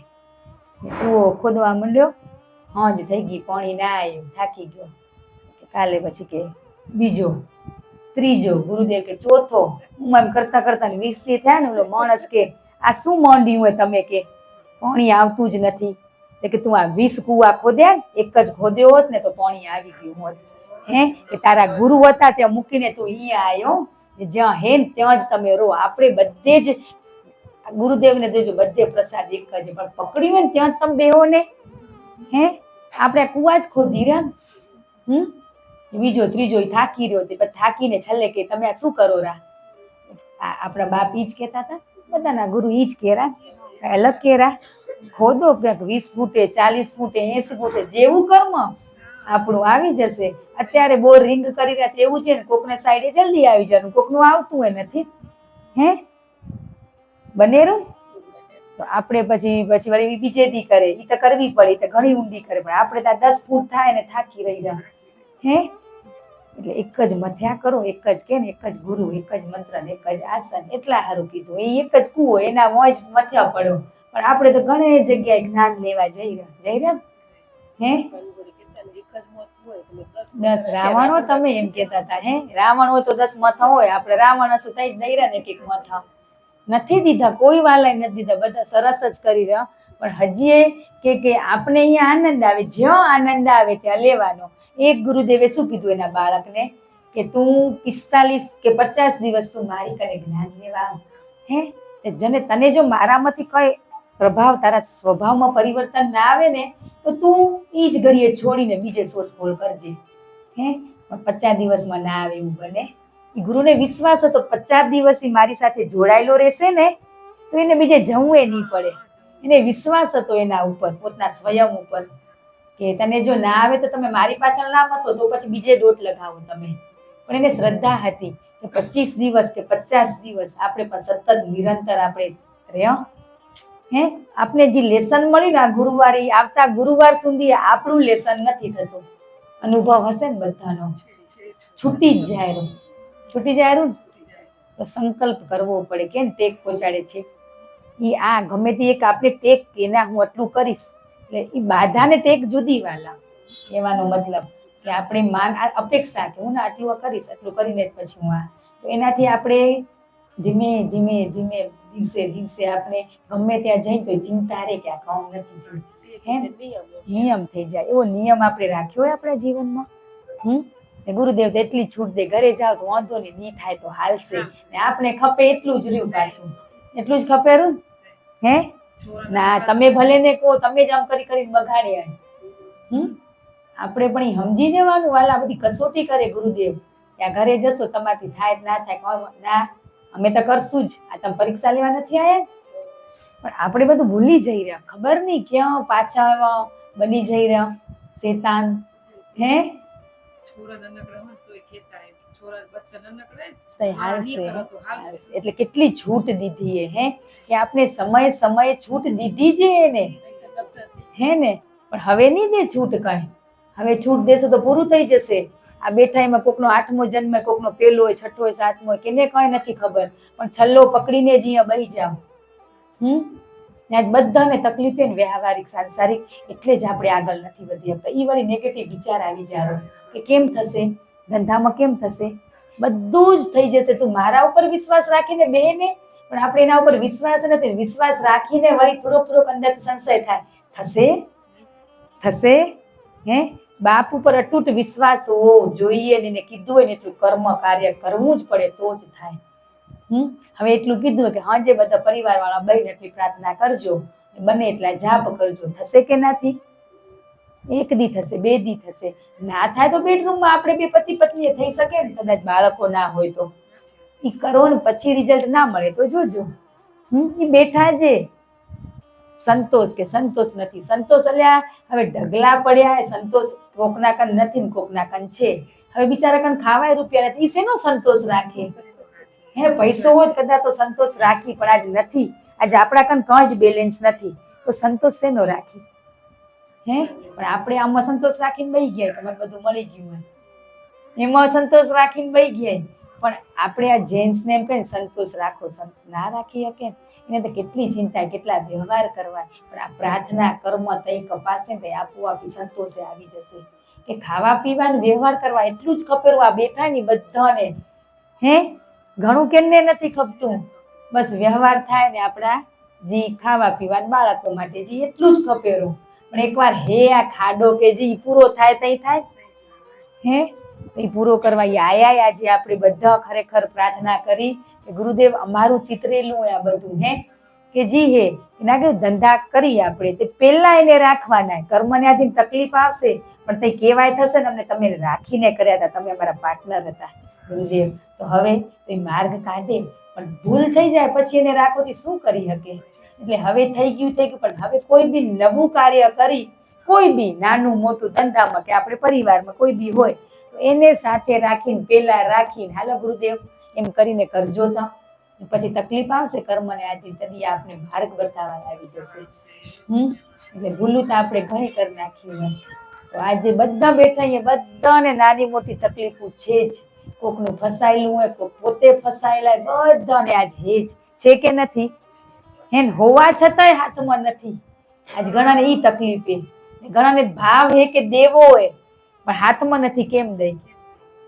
કૂવો ખોદવા માંડ્યો હા જ થઈ ગઈ પાણી ના આવ્યું થાકી ગયો કાલે પછી કે બીજો ત્રીજો ગુરુદેવ કે ચોથો હું એમ કરતા કરતા 20 થી થયા ને ઓલો માણસ કે આ શું માંડ્યું હોય તમે કે પાણી આવતું જ નથી કે તું આ 20 કૂવા ખોદ્યા એક જ ખોદ્યો હોત ને તો પાણી આવી ગયું હોત હે કે તારા ગુરુ હતા ત્યાં મૂકીને તું અહીંયા આવ્યો જ્યાં હે ને ત્યાં જ તમે રહો આપણે બધે જ ગુરુદેવને દેજો બધે પ્રસાદ એક જ પણ પકડ્યું હોય ને ત્યાં જ તમે બેહો ને હે આપણે કુવા જ ખોદી રહ્યા બીજો ત્રીજો થાકી રહ્યો તે પછી થાકીને છેલ્લે કે તમે આ શું કરો રા આપણા બાપ ઈ જ કહેતા હતા બધાના ગુરુ ઈ જ કહેરા અલગ કહેરા ખોદો ક્યાંક 20 ફૂટે 40 ફૂટે 80 ફૂટે જેવું કર્મ આપણું આવી જશે અત્યારે બોર રિંગ કરી રહ્યા તેવું છે ને કોકને સાઈડે જલ્દી આવી જવાનું કોકનું આવતું હોય નથી હે બનેરું તો આપણે પછી વળી બીજે દી કરે ઈ તો કરવી પડે તો ઘણી ઊંડી કરે પણ આપણે ત્યાં 10 ફૂટ થાય ને થાકી રહી રહ્યા હે એટલે એક જ મથ્યા કરો એક જ કે ને એક જ ગુરુ એક જ મંત્ર ને એક જ આસન એટલા સારું કીધું એ એક જ કૂવો એના મોજ મથ્યા પડો પણ આપણે તો ઘણી જગ્યાએ જ્ઞાન લેવા જઈ રહ્યા હે 10 રાવણો તમે એમ કેતા હતા હે રાવણ હોય તો 10 મથા હોય આપણે રાવણ હશું થઈ જ દઈ રહ્યા ને એક મથા નથી દીધા કોઈ વાલાય નથી દીધા બધા સરસ જ કરી રહ્યા પણ હજી કે આપણે અહીંયા આનંદ આવે જ્યાં આનંદ આવે ત્યાં લેવાનો એક ગુરુદેવે શું કીધું એના બાળકને કે તું 45 કે 50 દિવસ તું મારી કને જ્ઞાન લેવા હે જને તને જો મારામાંથી કઈ પ્રભાવ તારા સ્વભાવમાં પરિવર્તન ના આવે ને તો તું ઈ જ ઘડીએ છોડીને બીજે શોધખોળ કરજે હે પણ 50 દિવસમાં ના આવે એવું બને એ ગુરુને વિશ્વાસ હતો 50 દિવસ મારી સાથે જોડાયેલો રહેશે ને તો એને બીજે જવું એ નહીં પડે એને વિશ્વાસ હતો એના ઉપર પોતાના સ્વયં ઉપર કે તને જો ના આવે તો તમે મારી પાછળ ના મતો તો પછી બીજે દોટ લગાવો તમે પણ એને શ્રદ્ધા હતી કે 25 દિવસ કે 50 દિવસ આપણે પણ સતત નિરંતર આપણે રહ્યો હે આપણે જે લેસન મળી ને ગુરુવારે આવતા ગુરુવાર સુધી આપણું લેસન નથી થતું અનુભવ હશે ને બધાનો છૂટી જ જાય તો સંકલ્પ કરવો પડે કેમ ટેક પહોંચાડે છે એ આ ગમે તે એક આપણે ટેક કે ના હું આટલું કરીશ એટલે એ બાધાને ટેક જુદી વાલા એવાનો મતલબ કે આપણે માન અપેક્ષા કે હું આટલું કરીશ આટલું કરીને જ પછી હું તો એનાથી આપણે ધીમે ધીમે ધીમે દિવસે દિવસે આપણે ગમે ત્યાં જઈને તો ચિંતા રે કે આ કામ નથી થયું હે નિયમ થઈ જાય એવો નિયમ આપણે રાખ્યો હોય આપણા જીવનમાં ગુરુદેવ તો એટલી છૂટ દે ઘરે જાવ તો વાંધો નહીં થાય તો હાલશે ને આપણે ખપે એટલું જ રહ્યું પાછું એટલું જ ખપેરું હે ના તમે ભલે ને કહો તમે જ આમ કરીને બગાડ્યા આપણે પણ સમજી જવાનું વાલા બધી કસોટી કરે ગુરુદેવ ત્યાં ઘરે જશો તમારથી થાય ના થાય ના અમે તો કરશું જ આ તમે પરીક્ષા લેવા નથી આવ્યા પણ આપણે બધું ભૂલી જઈ રહ્યા ખબર નહીં ક્યાં પાછા બની જઈ રહ્યા શેતાન હે એટલે કેટલી છૂટ દીધી હે કે આપણે સમય સમયે છૂટ દીધી છે એને હે ને પણ હવે નહીં દે છૂટ કઈ હવે છૂટ દેશો તો પૂરું થઈ જશે આ બેઠા એમાં કોકનો 8મો જન્મ કોકનો 1લો હોય 6ઠો હોય 7મો હોય કેને કઈ નથી ખબર પણ છલ્લો પકડીને જ અહીંયા બહી જાવ બધાને તકલીફ ને વ્યવહારિક સાંસારિક એટલે જ આપણે આગળ નથી વધી શકતા એ વળી નેગેટિવ વિચાર આવી જાય કે કેમ થશે ધંધામાં કેમ થશે બધું જ થઈ જશે તું મારા ઉપર વિશ્વાસ રાખીને બેને પણ આપણે એના ઉપર વિશ્વાસ નથી વિશ્વાસ રાખીને વળી થોડોક અંદર સંશય થાય થશે હે બાપ ઉપર અતૂટ વિશ્વાસ હોવો જોઈએ ને એને કીધું હોય ને એટલું કર્મ કાર્ય કરવું જ પડે તો જ થાય હવે એટલું કીધું કે હાજે બધા પરિવાર વાળા બહેન એટલી પ્રાર્થના કરજો બને એટલા જાપ કરજો થશે કે નથી 1 દી થશે 2 દી થશે ના થાય તો બેડરૂમમાં આપણે બે પતિ પત્ની થઈ શકે ને કદાચ બાળકો ના હોય તો ઈ કરો ને પછી રિઝલ્ટ ના મળે તો જોજો ઈ બેઠા છે સંતોષ કે સંતોષ નથી સંતોષ અલ્યા હવે ઢગલા પડ્યા સંતોષ કોકના કન નથી ને કોકના કન છે હવે બિચારા કન ખાવાય રૂપિયા નથી ઈ શેનો સંતોષ રાખે હે પૈસો હોય કદાચ તો સંતોષ રાખી પણ આજ નથી આજે આપણા કન કંઈ જ બેલેન્સ નથી તો સંતોષ શેનો રાખી હે પણ આપણે આમાં સંતોષ રાખીને બહી ગયા તમને બધું મળી ગયું એમાં સંતોષ રાખીને બહી ગયા પણ આપણે આ જેન્ટ્સને એમ કહીને સંતોષ રાખો, ના રાખી શકે ને. એને તો કેટલી ચિંતા, કેટલા વ્યવહાર કરવા, પણ આ પ્રાર્થના કર્મ તઈ કપાશે ને આપોઆપ સંતોષે આવી જશે. કે ખાવા પીવાનું વ્યવહાર કરવા એટલું જ ખપેલું આ બેઠા ને બધાને, હે ઘણું કેમને નથી ખપતું, બસ વ્યવહાર થાય ને આપણા જી ખાવા પીવાનું બાળકો માટે જી એટલું જ ખપેલું. પણ એકવાર હે આ ખાડો કે જી પૂરો થાય તઈ થાય, હે એ પૂરો કરવા આયા. આજે આપણે બધા ખરેખર પ્રાર્થના કરી કે ગુરુદેવ અમારું ચિતરેલું આ બધું, હે કે જી હે ના કે ધંધા કરી આપણે તે પેલા એને રાખવાના. કર્મને આધીન તકલીફ આવશે પણ તે કેવાય થશે ને અમને તમે રાખીને કર્યા હતા, તમે અમારા પાર્ટનર હતા ગુરુદેવ. તો હવે તે માર્ગ કાઢે, પણ ભૂલ થઈ જાય પછી એને રાખોથી શું કરી શકે. એટલે હવે થઈ ગયું, પણ હવે કોઈ બી નવું કાર્ય કરી, કોઈ બી નાનું મોટું ધંધામાં કે આપણે પરિવારમાં કોઈ બી હોય તો એને સાથે રાખીને પેલા રાખીને હાલો ગુરુદેવ એમ કરીને કરજો. તો પછી તકલીફ આવશે કર્મને આધીન, તદી આપણે માર્ગ બતાવવા આવી જશે. એટલે ભૂલું તો આપણે ઘણી કરી નાખી. તો આજે બધા બેઠા અહીંયા બધાને નાની મોટી તકલીફો છે જ. કોકનું ફસાયેલું હોય, કોક પોતે ફસાયેલા, બધાને આજ હે જ છે કે નથી, હે હોવા છતાંય હાથમાં નથી. આજ ઘણાને ઈ તકલીફ હે, ઘણાને ભાવ હે કે દેવો હોય પણ હાથમાં નથી, કેમ દઈ.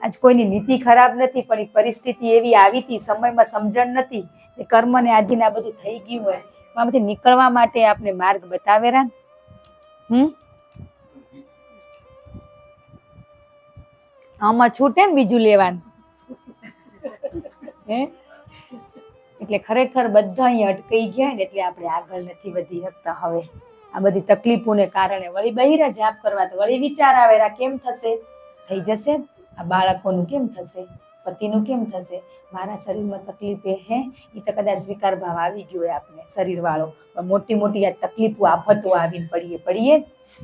આજ કોઈની નીતિ ખરાબ નથી, પણ એ પરિસ્થિતિ એવી આવી હતી, સમયમાં સમજણ નથી, એ કર્મને આધીન આ બધું થઈ ગયું હોય. આમાંથી નીકળવા માટે આપણે માર્ગ બતાવેરા. આમાં છૂટે ને બીજું લેવાનું, હે એટલે ખરેખર બધા અહીંયા અટકાઈ ગયા ને, એટલે આપણે આગળ નથી વધી શકતા. હવે આ બધી તકલીફોને કારણે વળી બહિરા જાપ કરવા તો વળી વિચાર આવે કેમ થશે, થઈ જશે. આ બાળકોનું કેમ થશે, પતિનું કેમ થશે, મારા શરીરમાં તકલીફ હે એ તો કદાચ સ્વીકાર ભાવ આવી ગયો હોય આપણે શરીર વાળો, પણ મોટી મોટી આ તકલીફો આફતો આવીને પડીએ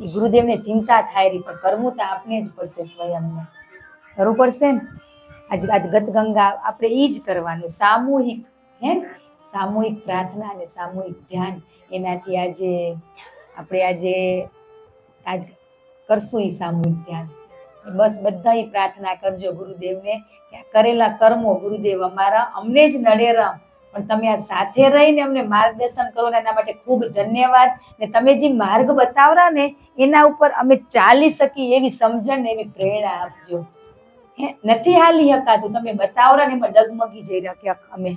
એ ગુરુદેવને ચિંતા થાય રહી. પણ કરવું તો આપણે જ પડશે, સ્વયંને કરવું પડશે ને. આજ ગત ગંગા આપણે ઈ જ કરવાનું, સામૂહિક, હે સામૂહિક પ્રાર્થના અને સામૂહિક ધ્યાન. એનાથી આજે કરશું એ સામૂહિક ધ્યાન. બસ બધા પ્રાર્થના કરજો ગુરુદેવને કે કરેલા કર્મો ગુરુદેવ અમારા અમને જ નડે રામ, પણ તમે આ સાથે રહીને અમને માર્ગદર્શન કરો ને એના માટે ખૂબ ધન્યવાદ. ને તમે જે માર્ગ બતાવરા ને એના ઉપર અમે ચાલી શકીએ એવી સમજણ ને એવી પ્રેરણા આપજો. નથી હાલી શકાતું, તમે બતાવરા ને એમાં ડગમગી જઈ રહ્યા અમે,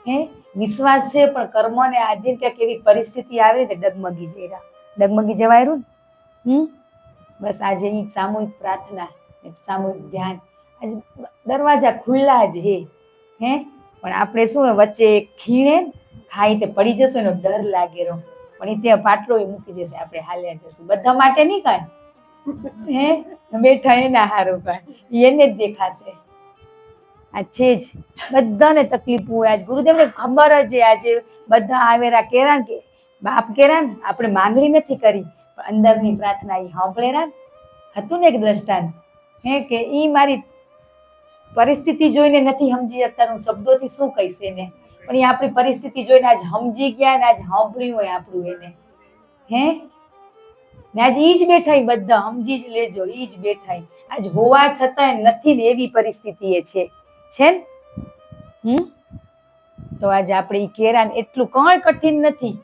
હે વિશ્વાસ છે પણ કર્મને આધીન ક્યાંક એવી પરિસ્થિતિ આવે ને ડગમગી જઈ રહ્યા, ડગમગી જવાયરું ને. બસ આજે ઈ સામૂહિક પ્રાર્થના, સામૂહિક ધ્યાન, આજે દરવાજા ખુલ્લા જ હે, પણ આપણે શું વચ્ચે ખીણે ખાઈ તે પડી જશું એનો ડર લાગેલો, પણ એ ત્યાં પાટલો એ મૂકી દેશે, આપણે હાલ્યા જશું. બધા માટે નહીં કાંઈ, બેઠા એના હારો કાંઈ એને જ દેખાશે. આ છે જ બધાને તકલીફ હોય. આજ ગુરુદેવને ખબર જ આજે બધા આવેરા કેરા કે બાપ કેરા ને આપણે માંગણી નથી કરી, પણ અંદરની પ્રાર્થના એ સાંભળેરા. હતું ને એક દ્રષ્ટાંત, કે ઈ મારી પરિસ્થિતિ જોઈને નથી સમજી શકતા, હું શબ્દોથી શું કહીશ એને, પણ એ આપણી પરિસ્થિતિ જોઈને આજ સમજી ગયા ને આજ સાંભળ્યું હોય આપણું એને, ને આજ ઈ જ બેઠા બધા સમજી જ લેજો, ઈ જ બેઠા આજ હોવા છતાંય નથી ને એવી પરિસ્થિતિ એ છે ને. તો આજે આપણે ઈ કેરા ને એટલું કઈ કઠિન નથી,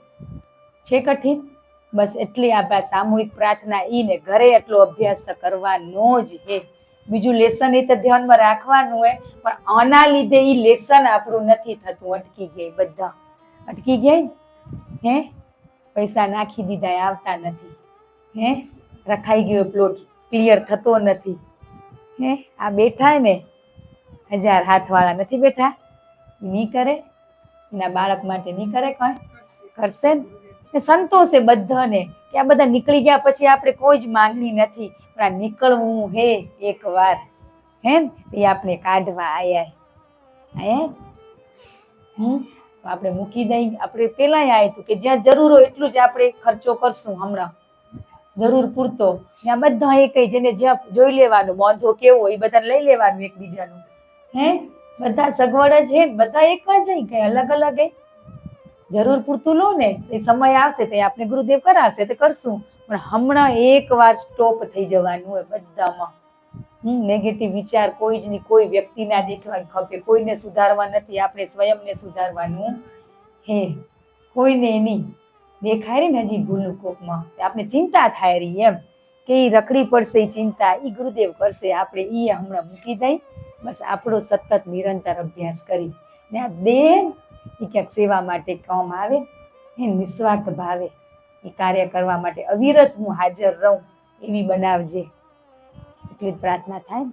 છે કઠિન? બસ એટલી આપણા સામૂહિક પ્રાર્થના ઈ ને ઘરે એટલો અભ્યાસ કરવાનો જ હે. બીજું લેસન એ તો ધ્યાનમાં રાખવાનું હોય, પણ આના લીધે ઈ લેસન આપણું નથી થતું, અટકી ગયા બધા, અટકી ગયા. પૈસા નાખી દીધા આવતા નથી, રખાઈ ગયો પ્લોટ ક્લિયર થતો નથી. આ બેઠા ને 1000 હાથવાળા નથી બેઠા, નહીં કરે એના બાળક માટે, નહીં કરે કઈ કરશે ને. સંતોષે બધાને કે આ બધા નીકળી ગયા પછી આપણે કોઈ જ માંગણી નથી, પણ આ નીકળવું હે એક વાર, એ આપણે કાઢવા આયા. આપણે મૂકી દઈ, આપણે પેલા આવ્યું હતું કે જ્યાં જરૂર હોય એટલું જ આપણે ખર્ચો કરશું, હમણાં જરૂર પૂરતો. ત્યાં બધા એ કઈ જેને જ્યાં જોઈ લેવાનું મોંધો કેવો એ બધાને લઈ લેવાનું એકબીજાનું, બધા સગવડ જ છે, બધા એક જ કઈ અલગ અલગ જરૂર પૂરતું લો ને, એ સમય આવશે તે આપણે ગુરુદેવ કરાશે તે કરશું, પણ હમણાં એક વાર સ્ટોપ થઈ જવાનું હોય બધામાં. નેગેટિવ વિચાર કોઈ જ નહીં, કોઈ વ્યક્તિના દેખવા ખપે, કોઈને સુધારવા નથી, આપણે સ્વયંને સુધારવાનું હે. કોઈને નહીં દેખાય ને હજી ભૂલું કોકમાં આપણે ચિંતા થાય રહી એમ કે એ રખડી પડશે, એ ચિંતા એ ગુરુદેવ કરશે, આપણે એ હમણાં મૂકી દઈ. બસ આપણો સતત નિરંતર અભ્યાસ કરી ને આ દેહ એ ક્યાંક સેવા માટે કામ આવે, એ નિસ્વાર્થ ભાવે એ કાર્ય કરવા માટે અવિરત હું હાજર રહું એવી બનાવજે. એટલી જ પ્રાર્થના થાય.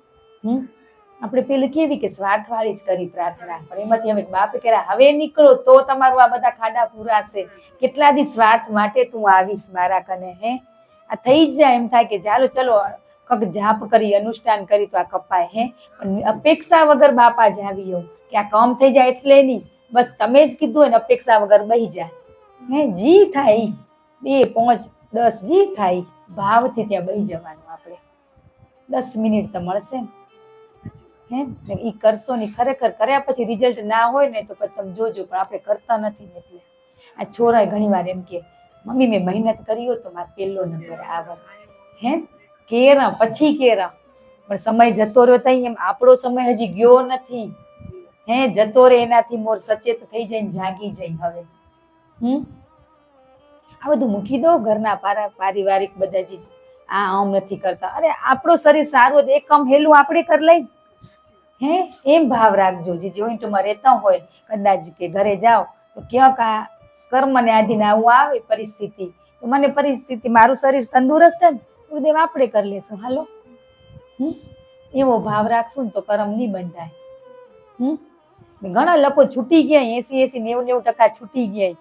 આપણે પેલી કેવી કે સ્વાર્થવાળી જ કરી પ્રાર્થના, પણ એમાંથી હવે બાપે કર્યા હવે નીકળો તો તમારું આ બધા ખાડા પૂરાશે. કેટલા દી સ્વાર્થ માટે તું આવીશ મારા કને? હે આ થઈ જ જાય એમ થાય કે ચાલો ચલો કક જાપ કરી, અનુષ્ઠાન કરી તો આ કપાય. હે પણ અપેક્ષા વગર બાપા જ આવી એવું કે આ કામ થઈ જાય એટલે નહીં, બસ તમે જ કીધું હોય ને અપેક્ષા વગર બહી જાય. હે જી થાય 2, 5, 10 જી થાય ભાવથી ત્યાં બહી જવાનું. આપણે 10 મિનિટ તો મળશે ને. હે એ કરશો ને ખરેખર કર્યા પછી રિઝલ્ટ ના હોય ને તો પછી તમે જોજો, પણ આપણે કરતા નથી ને એટલે આ છોરા ઘણી વાર એમ કે મમ્મી મેં મહેનત કરી હોય તો મારે પહેલો નંબર આવે. હે કેરા પછી કેરા, પણ સમય જતો રહ્યો તઈ એમ આપણો સમય હજી ગયો નથી. હે જતો રહે એનાથી મોર સચેત થઈ જઈને જાગી જઈ. હવે આ બધું મૂકી દો, ઘરના પારિવારિક બધા જ આ આમ નથી કરતા. અરે આપણું શરીર સારું હોય એક કામ હેલું આપણે કરી લઈ. હે એમ ભાવ રાખજો. જે જોઈન્ટમાં રહેતા હોય કદાચ કે ઘરે જાઓ તો ક્યાંક આ કર્મને આધીન આવું આવે પરિસ્થિતિ, તો મને પરિસ્થિતિ મારું શરીર તંદુરસ્ત છે ને ગુરુદેવ આપણે કરી લેશું હાલો. એવો ભાવ રાખશું ને તો કર્મ નહીં બંધાય. ઘણા લોકો છૂટી ગયા 80, 90% છૂટી ગયા,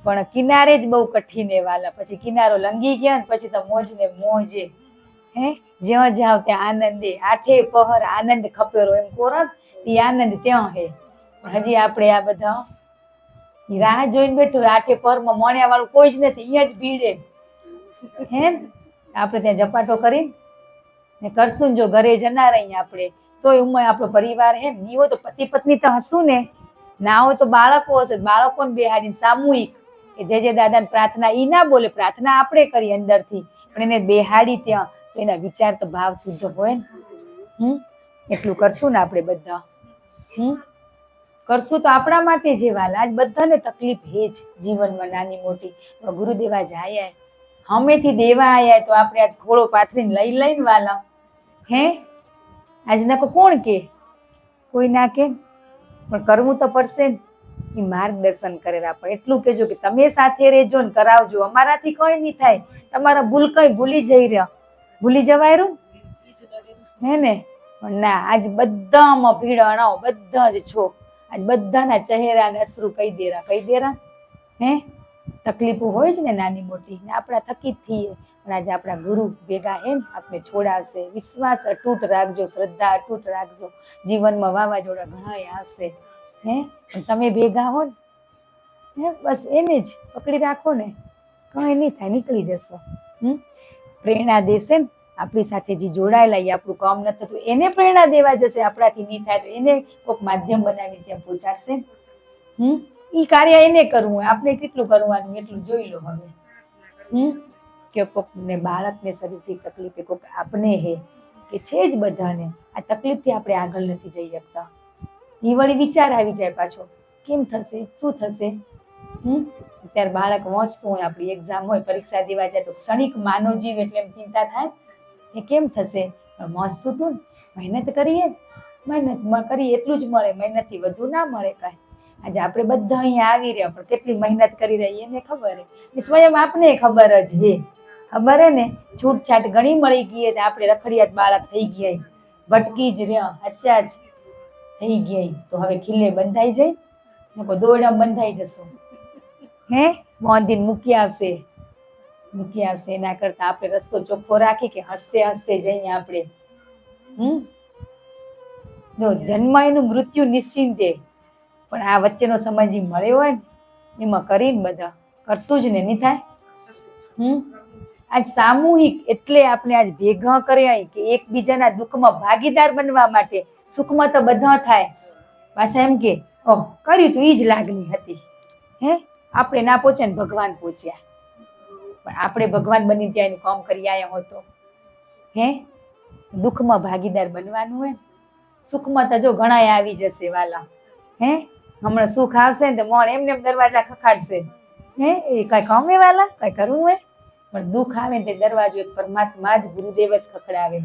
પણ કિનારે જ બહુ કઠિન એ વાલા. પછી કિનારો લંગી ગયા ને પછી તો મોજ ને મોજે. હે જ્યાં જાવ ત્યાં આનંદે, આઠે પહર આનંદ ખપેરો એમ કોરા એ આનંદ ત્યાં હે. પણ હજી આપણે આ બધા રાહ જોઈને બેઠું, આઠે પહરમાં મોણ્યા વાળું કોઈ જ નથી, અહીંયા જ ભીડે. હે આપણે ત્યાં ઝપાટો કરી ને કરશું ને જો ઘરે જના રહી આપણે તોય ઉંમર આપણો પરિવાર હે ની હોય તો પતિ પત્ની તો હશું ને, ના હોય તો બાળકો હશે, બાળકોને બેહાડીને સામૂહિક કે જે દાદાને પ્રાર્થના ઈ ના બોલે, પ્રાર્થના આપણે કરીએ અંદરથી, પણ એને બેહાડી ત્યાં તો એના વિચાર તો ભાવ શુદ્ધ હોય ને. એટલું કરશું ને આપણે બધા. કરશું તો આપણા માટે જે વાલા. આજ બધાને તકલીફ હે જ જીવનમાં નાની મોટી, ગુરુદેવા જાય હમેથી દેવા આયા તો આપણે આજ ઘોડો પાથરીને લઈને વાલા. હે આજના કોણ કે? કોઈ ના કે, પણ કરવું તો પડશે ને. એ માર્ગદર્શન કરેલા પણ એટલું કેજો કે તમે સાથે રહેજો ને કરાવજો, અમારાથી કઈ નહીં થાય. તમારા ભૂલ કઈ ભૂલી જઈ રહ્યા, ભૂલી જવાયરું હે ને. પણ ના આજ બધામાં ભીડ અણાવો, બધા જ છો. આજ બધાના ચહેરા ને અશ્રુ કહી દેરા. હે તકલીફો હોય જ ને નાની મોટી, ને આપણા થકી જ થઈએ, પણ આજે આપણા ગુરુ ભેગા હે ને આપણે છોડાવશે. વિશ્વાસ અતૂટ રાખજો, શ્રદ્ધા અતૂટ રાખજો. જીવનમાં વાવાઝોડા ઘણા આવશે. હે પણ તમે ભેગા હો ને બસ એને જ પકડી રાખો ને, કઈ નહીં થાય, નીકળી જશો. પ્રેરણા દેશે ને આપણી સાથે જે જોડાયેલા એ આપણું કામ ન થતું એને પ્રેરણા દેવા જશે. આપણાથી નહીં થાય તો એને કોઈક માધ્યમ બનાવીને ત્યાં પહોંચાડશે. એ કાર્ય એને કરવું હોય, આપણે કેટલું કરવાનું એટલું જોઈ લો. હવે કે કોકને બાળકને શરીરથી તકલીફ, કોક આપને હે કે છે જ બધાને આ તકલીફથી આપણે આગળ નથી જઈ શકતા. એ વળી વિચાર આવી જાય પાછો, કેમ થશે, શું થશે. અત્યારે બાળક વાંચતું હોય, આપણી એક્ઝામ હોય, પરીક્ષા દેવા જાય તો ક્ષણિક માનવ જીવ એટલે એમ ચિંતા થાય એ કેમ થશે. પણ વાંચતું તું મહેનત કરીએ, મહેનત કરીએ એટલું જ મળે, મહેનતથી વધુ ના મળે કાંઈ. આજે આપણે બધા અહીંયા આવી રહ્યા પણ કેટલી મહેનત કરી રહી એને ખબર હે, સ્વયં આપને ખબર જ હે. ખબર હે ને, છૂટછાટ ઘણી મળી ગઈ એટલે આપણે રખડિયાત બાળક થઈ ગયા, ભટકી જ રહ્યા, હચ્ચા જ થઈ ગયા. તો હવે ખીલે બંધાઈ જાય ને દોરડા બંધાઈ જશો. હે બાંધીને મૂકી આવશે. એના કરતા આપણે રસ્તો ચોખ્ખો રાખી કે હસતે હસતે જઈએ આપણે. જો જન્મ એનું મૃત્યુ નિશ્ચિંતે, પણ આ વચ્ચેનો સમય જે મળ્યો હોય ને એમાં કરીને બધા કરશું જ ને, નહીં થાય. આજ સામૂહિક એટલે આપણે આજ ભેગા કર્યા કે એકબીજાના દુઃખમાં ભાગીદાર બનવા માટે. સુખમાં તો બધા થાય, પાછા એમ કે ઓહ કર્યું તું એ જ લાગણી હતી. હે આપણે ના પહોંચ્યા ને ભગવાન પહોંચ્યા, પણ આપણે ભગવાન બની ત્યાં એનું કામ કરી આવ્યા હોતો. હે દુઃખમાં ભાગીદાર બનવાનું હોય. સુખમાં તો જો ઘણાય આવી જશે વાલા. હમણાં સુખ આવશે ને તો મોણ એમને દરવાજા ખખાડશે. એ કઈ કમે વાલા, કઈ કરવું હોય. પણ દુઃખ આવે ને તે દરવાજો એક પરમાત્મા જ ગુરુદેવ જ ખખડાવે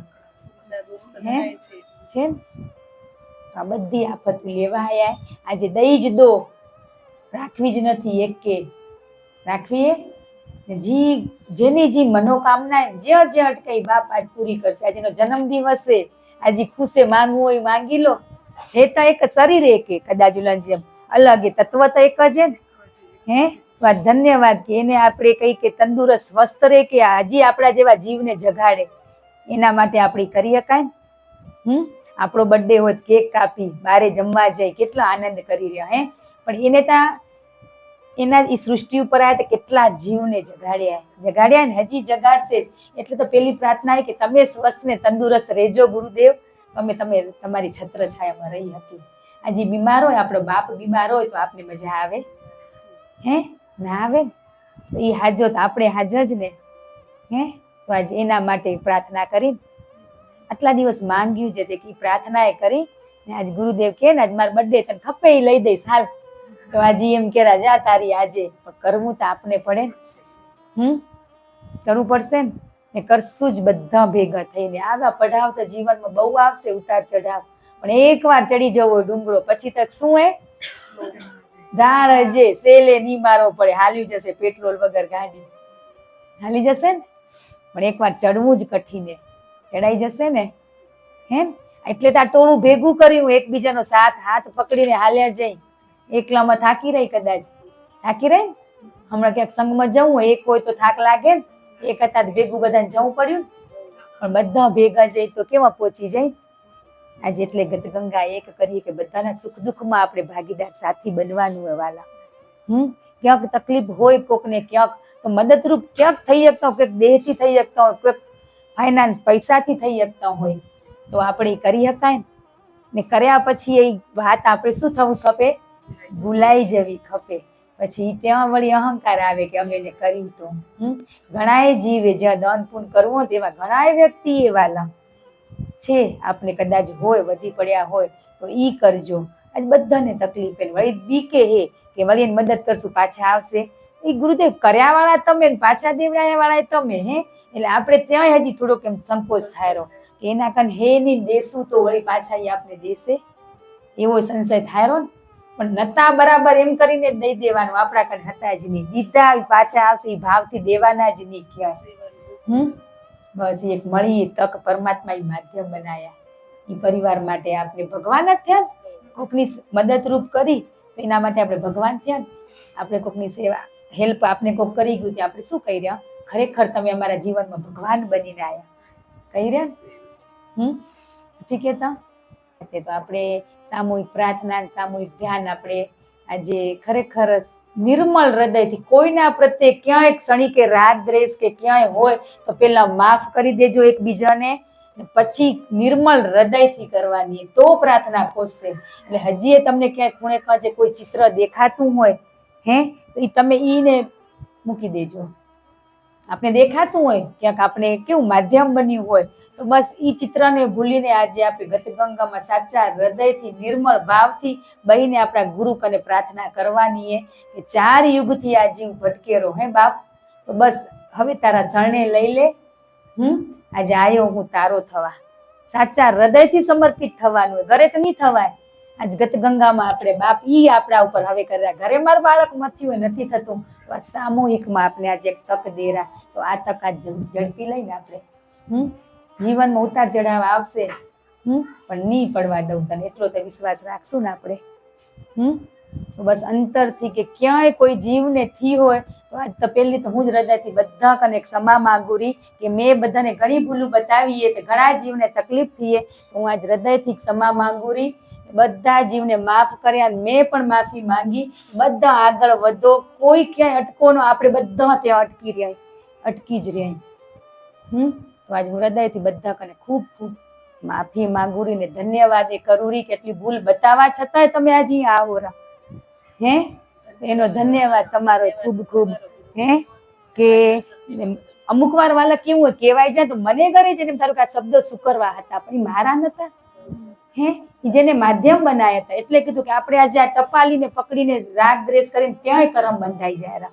છે ને. આ બધી આફત લેવા આયા, આજે દઈ જ દો, રાખવી જ નથી એક કે રાખવી. જેની જે મનોકામના જે અટકાઈ બાપ આજ પૂરી કરશે. આજે એનો જન્મદિવસ છે, આજે ખુશે માંગવું હોય માંગી લો. એ તો એક શરીર એક કદાચ જેમ અલગ એ તત્વ તો એક જ હે. વાત ધન્યવાદ કે એને આપણે કઈ કે તંદુરસ્ત સ્વસ્થ રહે કે હજી આપણા જેવા જીવને જગાડે, એના માટે આપણે કરી શકાય. આપણો બર્થડે હોય કેક કાપી બારે જમવા જાય, કેટલો આનંદ કરી રહ્યા પણ એને ત્યાં એના એ સૃષ્ટિ ઉપર આવ્યા તો કેટલા જીવને જગાડ્યા ને હજી જગાડશે જ. એટલે તો પેલી પ્રાર્થના કે તમે સ્વસ્થ ને તંદુરસ્ત રહેજો ગુરુદેવ, તમે તમારી છત્ર છાયામાં રહી હતી. આજે બીમાર હોય, આપણો બાપ બીમાર હોય તો આપને મજા આવે ના આવે ને. તો એ હાજો તો આપણે હાજર જ ને. તો આજે એના માટે પ્રાર્થના કરી, આટલા દિવસ માંગ્યું છે કે પ્રાર્થના એ કરી ને આજ ગુરુદેવ કે ને આજ મારો બર્થડે તને ખપે એ લઈ દઈશ હાલ. તો આજે એમ કે જા તારી આજે, પણ કરવું તો આપને પડે ને. કરવું પડશે ને કરશું જ બધા ભેગા થઈને. આવા પડાવ તો જીવનમાં બહુ આવશે, ઉતાર ચઢાવ, પણ એકવાર ચડી જવો ડુંગરો પછી તક શું હે ધાર જે સેલે ની મારવો પડે. હાલ્યું જશે પેટ્રોલ વગર ગાડી હાલી જશે ને, પણ એકવાર ચડવું જ કઠીને ચડાઈ જશે ને. એટલે તો આ ટોળું ભેગું કર્યું, એકબીજાનો સાથ હાથ પકડીને હાલ્યા જઈ. એકલામાં થાકી રહી, કદાચ થાકી રહી. હમણાં ક્યાંક સંઘમાં જવું હોય, એક હોય તો થાક લાગે ને, એક હતા ભેગું બધાને જવું પડ્યું. પણ બધા ભેગા જઈ તો કેવા પહોંચી જાય. આજે એટલે ગતગંગા એક કરીએ કે બધાના સુખ દુઃખમાં આપણે ભાગીદાર સાથી બનવાનું હોય વાલા. ક્યાંક તકલીફ હોય કોકને, ક્યાંક તો મદદરૂપ ક્યાંક થઈ શકતા હોય, ક્યાંક દેહથી થઈ શકતા હોય, ક્યાંક ફાઇનાન્સ પૈસાથી થઈ શકતા હોય, તો આપણે કરી શકાય ને. કર્યા પછી એ વાત આપણે શું થવું ખપે, ભૂલાઈ જવી ખપે. પછી ત્યાં વળી અહંકાર આવે કે અમે એને કર્યું તો. ઘણાએ જીવે જ્યાં દાન પુણ્ય કરવું હોય તેવા ઘણાએ વ્યક્તિ એ વાલા છે. આપણે કદાચ હોય વધી પડ્યા હોય તો ઈ કરજો. આજ બધાને તકલીફ વળી બીકે હે કે વળી એને મદદ કરશું પાછા આવશે. એ ગુરુદેવ કર્યા વાળા તમે, પાછા દેવડાયા વાળા તમે. એટલે આપણે ત્યાં હજી થોડોક એમ સંકોચ થાય કે એના કન હે નહીં દેશું તો વળી પાછા એ આપણે દેશે, એવો સંશય થાય ને. પણ નતા બરાબર એમ કરીને દઈ દેવાનું, આપણા કન હતા જ નહીં, દીધા પાછા આવશે એ ભાવથી દેવાના જ નહીં ક્યાંય. બસ એક મળી તક પરમાત્મા એ માધ્યમ બનાયા એ પરિવાર માટે. આપણે ભગવાન જ થયા, કોકની મદદરૂપ કરી તો એના માટે આપણે ભગવાન થયા. આપણે કોકની સેવા હેલ્પ આપણે કોક કરી ગયું, આપણે શું કહી રહ્યા, ખરેખર તમે અમારા જીવનમાં ભગવાન બનીને આવ્યા કહી રહ્યા. ઠીક છે તો આપણે સામૂહિક પ્રાર્થના, સામૂહિક ધ્યાન આપણે આજે ખરેખર નિર્મળ હૃદયથી કોઈના પ્રત્યે ક્યાંય ક્ષણિક કે રાગ દ્વેષ કે ક્યાંય હોય તો પેલા માફ કરી દેજો એકબીજાને, પછી નિર્મળ હૃદયથી કરવાની તો પ્રાર્થના પહોંચશે. એટલે હજી તમને ક્યાંય ખૂણે કાંચે કોઈ ચિત્ર દેખાતું હોય તો એ તમે ઈને મૂકી દેજો. આપણે દેખાતું હોય ક્યાંક આપણે કેવું માધ્યમ બન્યું હોય તો બસ ઈ ચિત્રને ભૂલીને આજે આપણે ગતગંગામાં સાચા હૃદયથી નિર્મળ ભાવથી બહીને આપણા ગુરુ કને પ્રાર્થના કરવાની કે 4 યુગથી આ જીવ ભટકેરો બાપ, તો બસ હવે તારા શરણે લઈ લે. આજે આયો હું તારો થવા, સાચા હૃદયથી સમર્પિત થવાનું. ઘરે તો નહીં થવાય. આજ ગતગંગામાં આપણે બાપ ઈ આપણા ઉપર હવે કર્યા. ઘરે મારું બાળક મથ્યું હોય નથી થતું, તો આ સામૂહિકમાં આપણે આજે એક તક દેરા, તો આ તક આજ ઝડપી લઈને આપણે જીવનમાં ઉતાર ચઢાવ આવશે પણ નહીં પડવા દઉં તને, એટલો તો વિશ્વાસ રાખશું ને આપણે. બસ અંતરથી કે ક્યાંય કોઈ જીવને થી હોય તો આજ તો પહેલી તો હું જ હૃદયથી બધા કને ક્ષમા માંગુ રહી કે મેં બધાને ઘણી ભૂલું બતાવીએ કે ઘણા જીવને તકલીફ થઈએ, હું આજ હૃદયથી ક્ષમા માંગુ રહી. બધા જીવને માફ કર્યા, મેં પણ માફી માંગી. બધા આગળ વધો, કોઈ ક્યાંય અટકો ન, આપણે બધા ત્યાં અટકી જ રહ્યા. તો આજ હું હૃદયથી બધા કને ખૂબ ખૂબ માફી માંગુ રહી ને ધન્યવાદ એ કરું રહી કે એટલી ભૂલ બતાવવા છતાંય તમે આજે આવો રા. એનો ધન્યવાદ તમારો ખૂબ ખૂબ કે અમુક વાર વાલા કેવું હોય કહેવાય જાય તો મને ઘરે છે ને તારું કે આ શબ્દો સુકરવા હતા પણ એ મારા નતા. હે જેને માધ્યમ બનાવ્યા હતા એટલે કીધું કે આપણે આજે આ ટપાલીને પકડીને રાગ દ્વેષ કરીને ક્યાંય કરમ બંધાઈ જાય.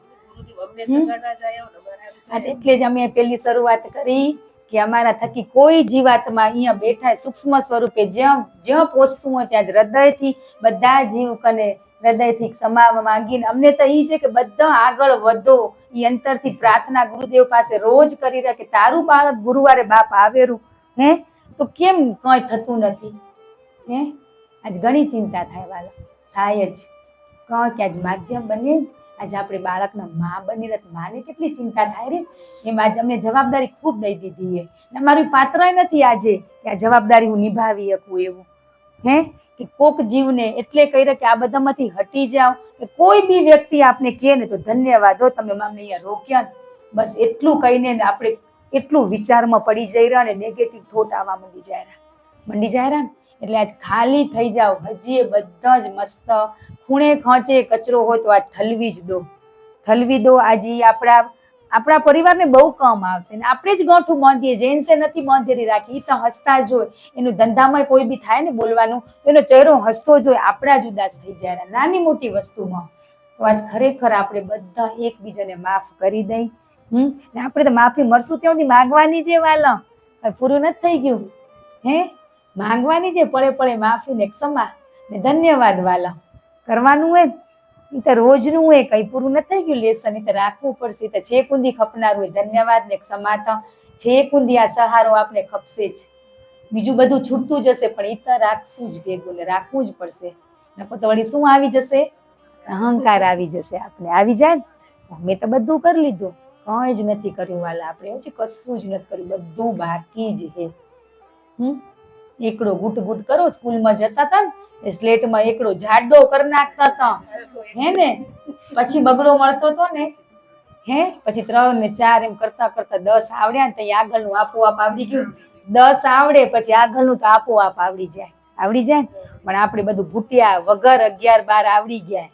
એટલે જ અમે પેલી શરૂઆત કરી કે અમારા થકી કોઈ જીવાતમાં અહીંયા બેઠા સૂક્ષ્મ સ્વરૂપે જ્યાં જ્યાં પહોંચતું હોય ત્યાં જ હૃદયથી બધા જીવ કને હૃદયથી ક્ષમા માંગીને અમને તો એ છે કે બધા આગળ વધો એ અંતરથી પ્રાર્થના ગુરુદેવ પાસે રોજ કરી રહ્યા કે તારું બાળક ગુરુવારે બાપ આવેરું હે તો કેમ કઈ થતું નથી. હે આજ ઘણી ચિંતા થાય વાલા થાય જ કે આજ માધ્યમ બને આજે આપણે બાળકના મા બની રહે માને કેટલી ચિંતા થાય રે એમ આજે અમને જવાબદારી ખૂબ દઈ દીધી છે મારું પાત્ર નથી આજે કે આ જવાબદારી હું નિભાવી શકું એવું. હે કે કોક જીવને એટલે કહી રહ્યા કે આ બધામાંથી હટી જાઓ કે કોઈ બી વ્યક્તિ આપને કહે ને તો ધન્યવાદ હો તમે અમને અહીંયા રોક્યા બસ એટલું કહીને આપણે એટલું વિચારમાં પડી જઈ રહ્યા ને નેગેટિવ થોટ આવવા મંડી જાય ને એટલે આજ ખાલી થઈ જાઓ હજી બધા જ મસ્ત ખૂણે ખોંચે કચરો હોય તો આજ ઠલવી દો આજે આપણા પરિવારને બહુ કામ આવશે ને આપણે જ ગોઠું બાંધીએ જેન્સે નથી બાંધેલી રાખી તો હસતા જોઈ એનું ધંધામાં કોઈ બી થાય ને બોલવાનું તો એનો ચહેરો હસતો જોઈ આપણા જ ઉદાસ થઈ જાય નાની મોટી વસ્તુમાં તો આજ ખરેખર આપણે બધા એકબીજાને માફ કરી દઈ ને આપણે તો માફી મળશું ત્યાંથી માંગવાની છે વાલા પૂરું નથી થઈ ગયું હે માંગવાની છે પળે પળે માફી ને ક્ષમા ને ધન્યવાદ વાલા કરવાનું હોય એ તો રોજનું હોય કઈ પૂરું નથી થઈ ગયું લેસન એ તો રાખવું પડશે તો છે કુંદી ખપનાર હોય ધન્યવાદ ને ક્ષમા તો છે કુંદી આ સહારો આપણે ખપશે જ બીજું બધું છૂટતું જશે પણ એ તો રાખશું જ ભેગું ને રાખવું જ પડશે નકો તો વળી શું આવી જશે અહંકાર આવી જશે આપણે આવી જાય મેં તો બધું કરી લીધું કઈ જ નથી કર્યું વાલા આપણે હજી કશું જ નથી કર્યું બધું બાકી જ છે. એકડો ગુટ કરો સ્કૂલમાં જતા હતા ને સ્લેટમાં એકડો જાડો કરી નાખતા હતા હે ને પછી બગડો મળતો હતો ને હે પછી 3 ને 4 એમ કરતા કરતા 10 આવડ્યા ને ત્યાં આગળનું આપોઆપ આવડી ગયું 10 આવડે પછી આગળનું તો આપોઆપ આવડી જાય પણ આપણે બધું ભૂટ્યા વગર 11 12 આવડી ગયા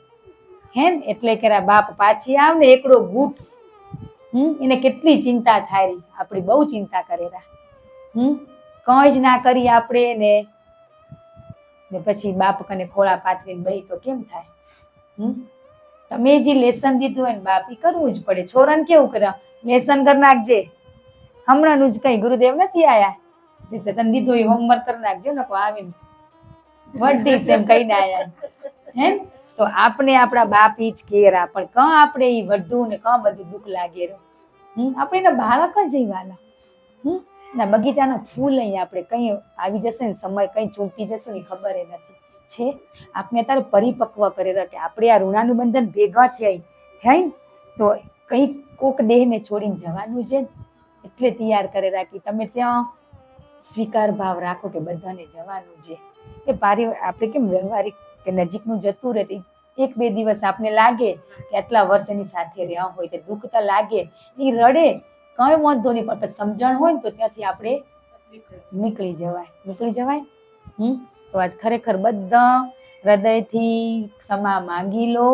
હે ને એટલે કે બાપ પાછી આવ ને એકડો ગુટ એને કેટલી ચિંતા થાય આપણી બહુ ચિંતા કરેલા કઈ જ ના કરી આપણે ને પછી બાપ કને ખોળા પાથરીને બહી તો કેમ થાય. તમે જે લેસન દીધું હોય ને બાપ ઈ કરવું જ પડે. છોરાને કેવું કરે લેસન કરી નાખજે હમણાંનું જ કઈ ગુરુદેવ નથી આયા તને દીધું એ હોમવર્ક કરી નાખજો ને આવીને વડીસ એમ કહીને આયા હે તો આપણે આપણા બાપ ઈ જ કેરા પણ કાં આપણે ઈ વઢું ને કાં બધું દુઃખ લાગે આપણે એના બાળક જ વાલા ના બગીચાના ફૂલ અહીંયા આપણે કઈ આવી જશે ને સમય કઈ ચૂંટી જશે ને ખબર એ નથી છે આપણે અત્યારે પરિપક્વ કરી રહ્યા કે આપણે આ ઋણાનું બંધન ભેગા થાય ને તો કઈ કોક દેહને છોડીને જવાનું છે એટલે તૈયાર કરી રાખી તમે ત્યાં સ્વીકાર ભાવ રાખો કે બધાને જવાનું છે કે આપણે કેમ વ્યવહારિક કે નજીકનું જતું રહે 1-2 દિવસ આપને લાગે કે આટલા વર્ષ એની સાથે રહ્યા હોય તો દુઃખ તો લાગે એ રડે કઈ વાંધો નહીં પણ સમજણ હોય ને તો ત્યાંથી આપણે નીકળી જવાય તો આજ ખરેખર બધા હૃદયથી ક્ષમા માંગી લો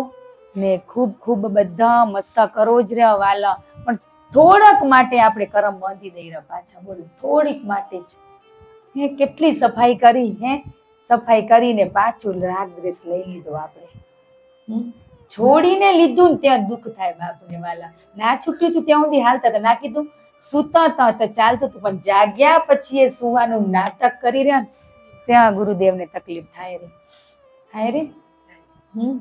ને ખૂબ બધા મસ્ત કરો જ રહ્યા વાલા પણ થોડાક માટે આપણે કરમ બાંધી દઈ રહ્યા પાછા બોલો થોડીક માટે જ કેટલી સફાઈ કરી સફાઈ કરીને પાછું રાગ દ્વેષ લઈ લીધો આપણે છોડીને લીધું ને ત્યાં દુઃખ થાય બાપને વાલા ના છૂટ્યું તું ત્યાં સુધી હાલતા હતા ના કીધું સૂતા હતા તો ચાલતું હતું પણ જાગ્યા પછી એ સુવાનું નાટક કરી રહ્યા ત્યાં ગુરુદેવને તકલીફ થાય રે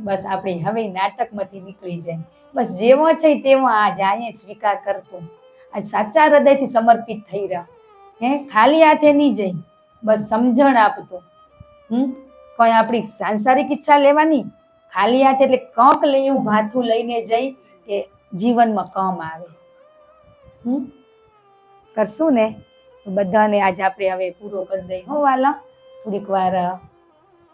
બસ આપણે હવે નાટકમાંથી નીકળી જાય બસ જેવો છે તેવો આ જાય સ્વીકાર કરતો આ સાચા હૃદયથી સમર્પિત થઈ રહ્યા ખાલી હાથે નહીં જઈ બસ સમજણ આપતો કોઈ આપણી સાંસારિક ઈચ્છા લેવાની ખાલી હાથે એટલે કંક લઈ એવું ભાથું લઈને જઈ કે જીવનમાં કામ આવે કરશું ને બધાને આજે આપણે હવે પૂરો કરી દઈ હો વાલા થોડીક વાર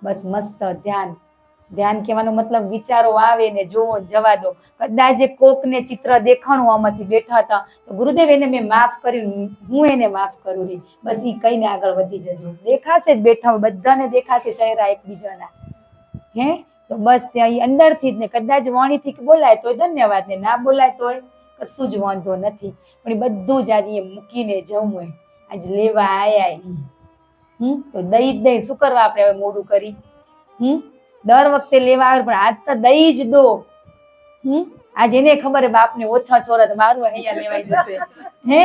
બસ મસ્ત ધ્યાન કહેવાનો મતલબ વિચારો આવે ને જોવો જવા દો કદાચ કોકને ચિત્ર દેખાણું આમાંથી બેઠા હતા તો ગુરુદેવ એને મેં માફ કર્યું હું એને માફ કરું રહી બસ એ કઈને આગળ વધી જજો દેખાશે જ બેઠા બધાને દેખાશે ચહેરા એકબીજાના તો બસ ત્યાં અંદરથી જ ને કદાચ વાણીથી બોલાય તોય ધન્યવાદ ને ના બોલાય તોય કશું જ વાંધો નથી, પણ એ બધું જ આજે અહીંયા મૂકીને જવું હોય, આજ લેવા આયા તો દઈ જ દઈ, શું કરવા આપણે હવે મોડું કરી? દર વખતે લેવા આવે પણ આજ તો દઈ જ દો. આજ એને ખબર હે બાપને ઓછા છોરા તો મારું અહીંયા લેવાઈ જશે. હે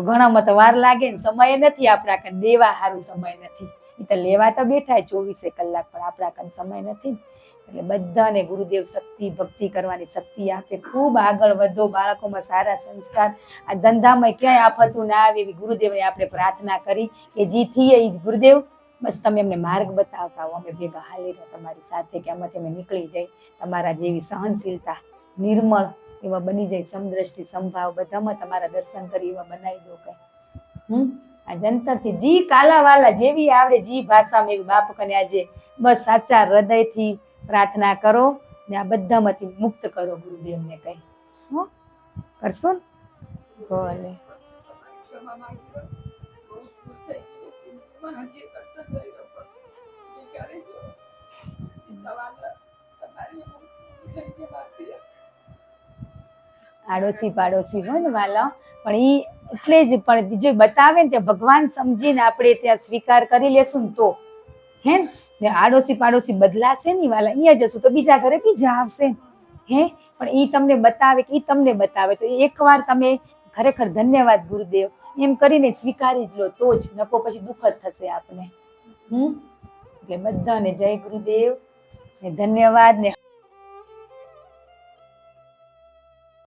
ઘણામાં તો વાર લાગે ને, સમય નથી આપણા કાન દેવા સારું સમય નથી. એ તો લેવા તો બેઠા 24 કલાક, પણ આપણા કાન સમય નથી. એટલે બધાને ગુરુદેવ શક્તિ ભક્તિ કરવાની શક્તિ આપે. ખૂબ આગળ વધો, બાળકોમાં સારા સંસ્કાર, આ ધંધામાં ક્યાંય આફતું ના આવે એવી ગુરુદેવને આપણે પ્રાર્થના કરી કે જે થઈએ એ ગુરુદેવ બસ તમે એમને માર્ગ બતાવતા હો, અમે ભેગા હાલી રહ્યા તમારી સાથે, કે આમાંથી અમે નીકળી જાય. તમારા જેવી સહનશીલતા, નિર્મળ એવા બની જાય, સમદ્રષ્ટિ સંભાવ બધામાં તમારા દર્શન કરી એવા બનાવી દો કઈ. આ જનતાથી જી કાલાવાલા જેવી આવડે જી ભાષામાં એવી બાપ કને આજે બસ સાચા હૃદયથી પ્રાર્થના કરો ને આ બધામાંથી મુક્ત કરો ગુરુદેવને કઈ. કરશો ને? ભલે. આડોશી પાડોશી હોય ને વાલા, પણ ઈ એટલે જ પણ જો બતાવે ને તે ભગવાન સમજીને આપણે ત્યાં સ્વીકાર કરી લેશું ને તો હે ને આડોશી પાડોશી બદલાશે ને વાલા, અહીંયા જશું તો બીજા ઘરે બીજા આવશે હે, પણ ઈ તમને બતાવે કે ઈ તમને બતાવે તો એકવાર તમે ખરેખર ધન્યવાદ ગુરુદેવ એમ કરીને સ્વીકારી જ લો તો જ, નકો પછી દુઃખ જ થશે આપને. એટલે બધાને જય ગુરુદેવ, ધન્યવાદ ને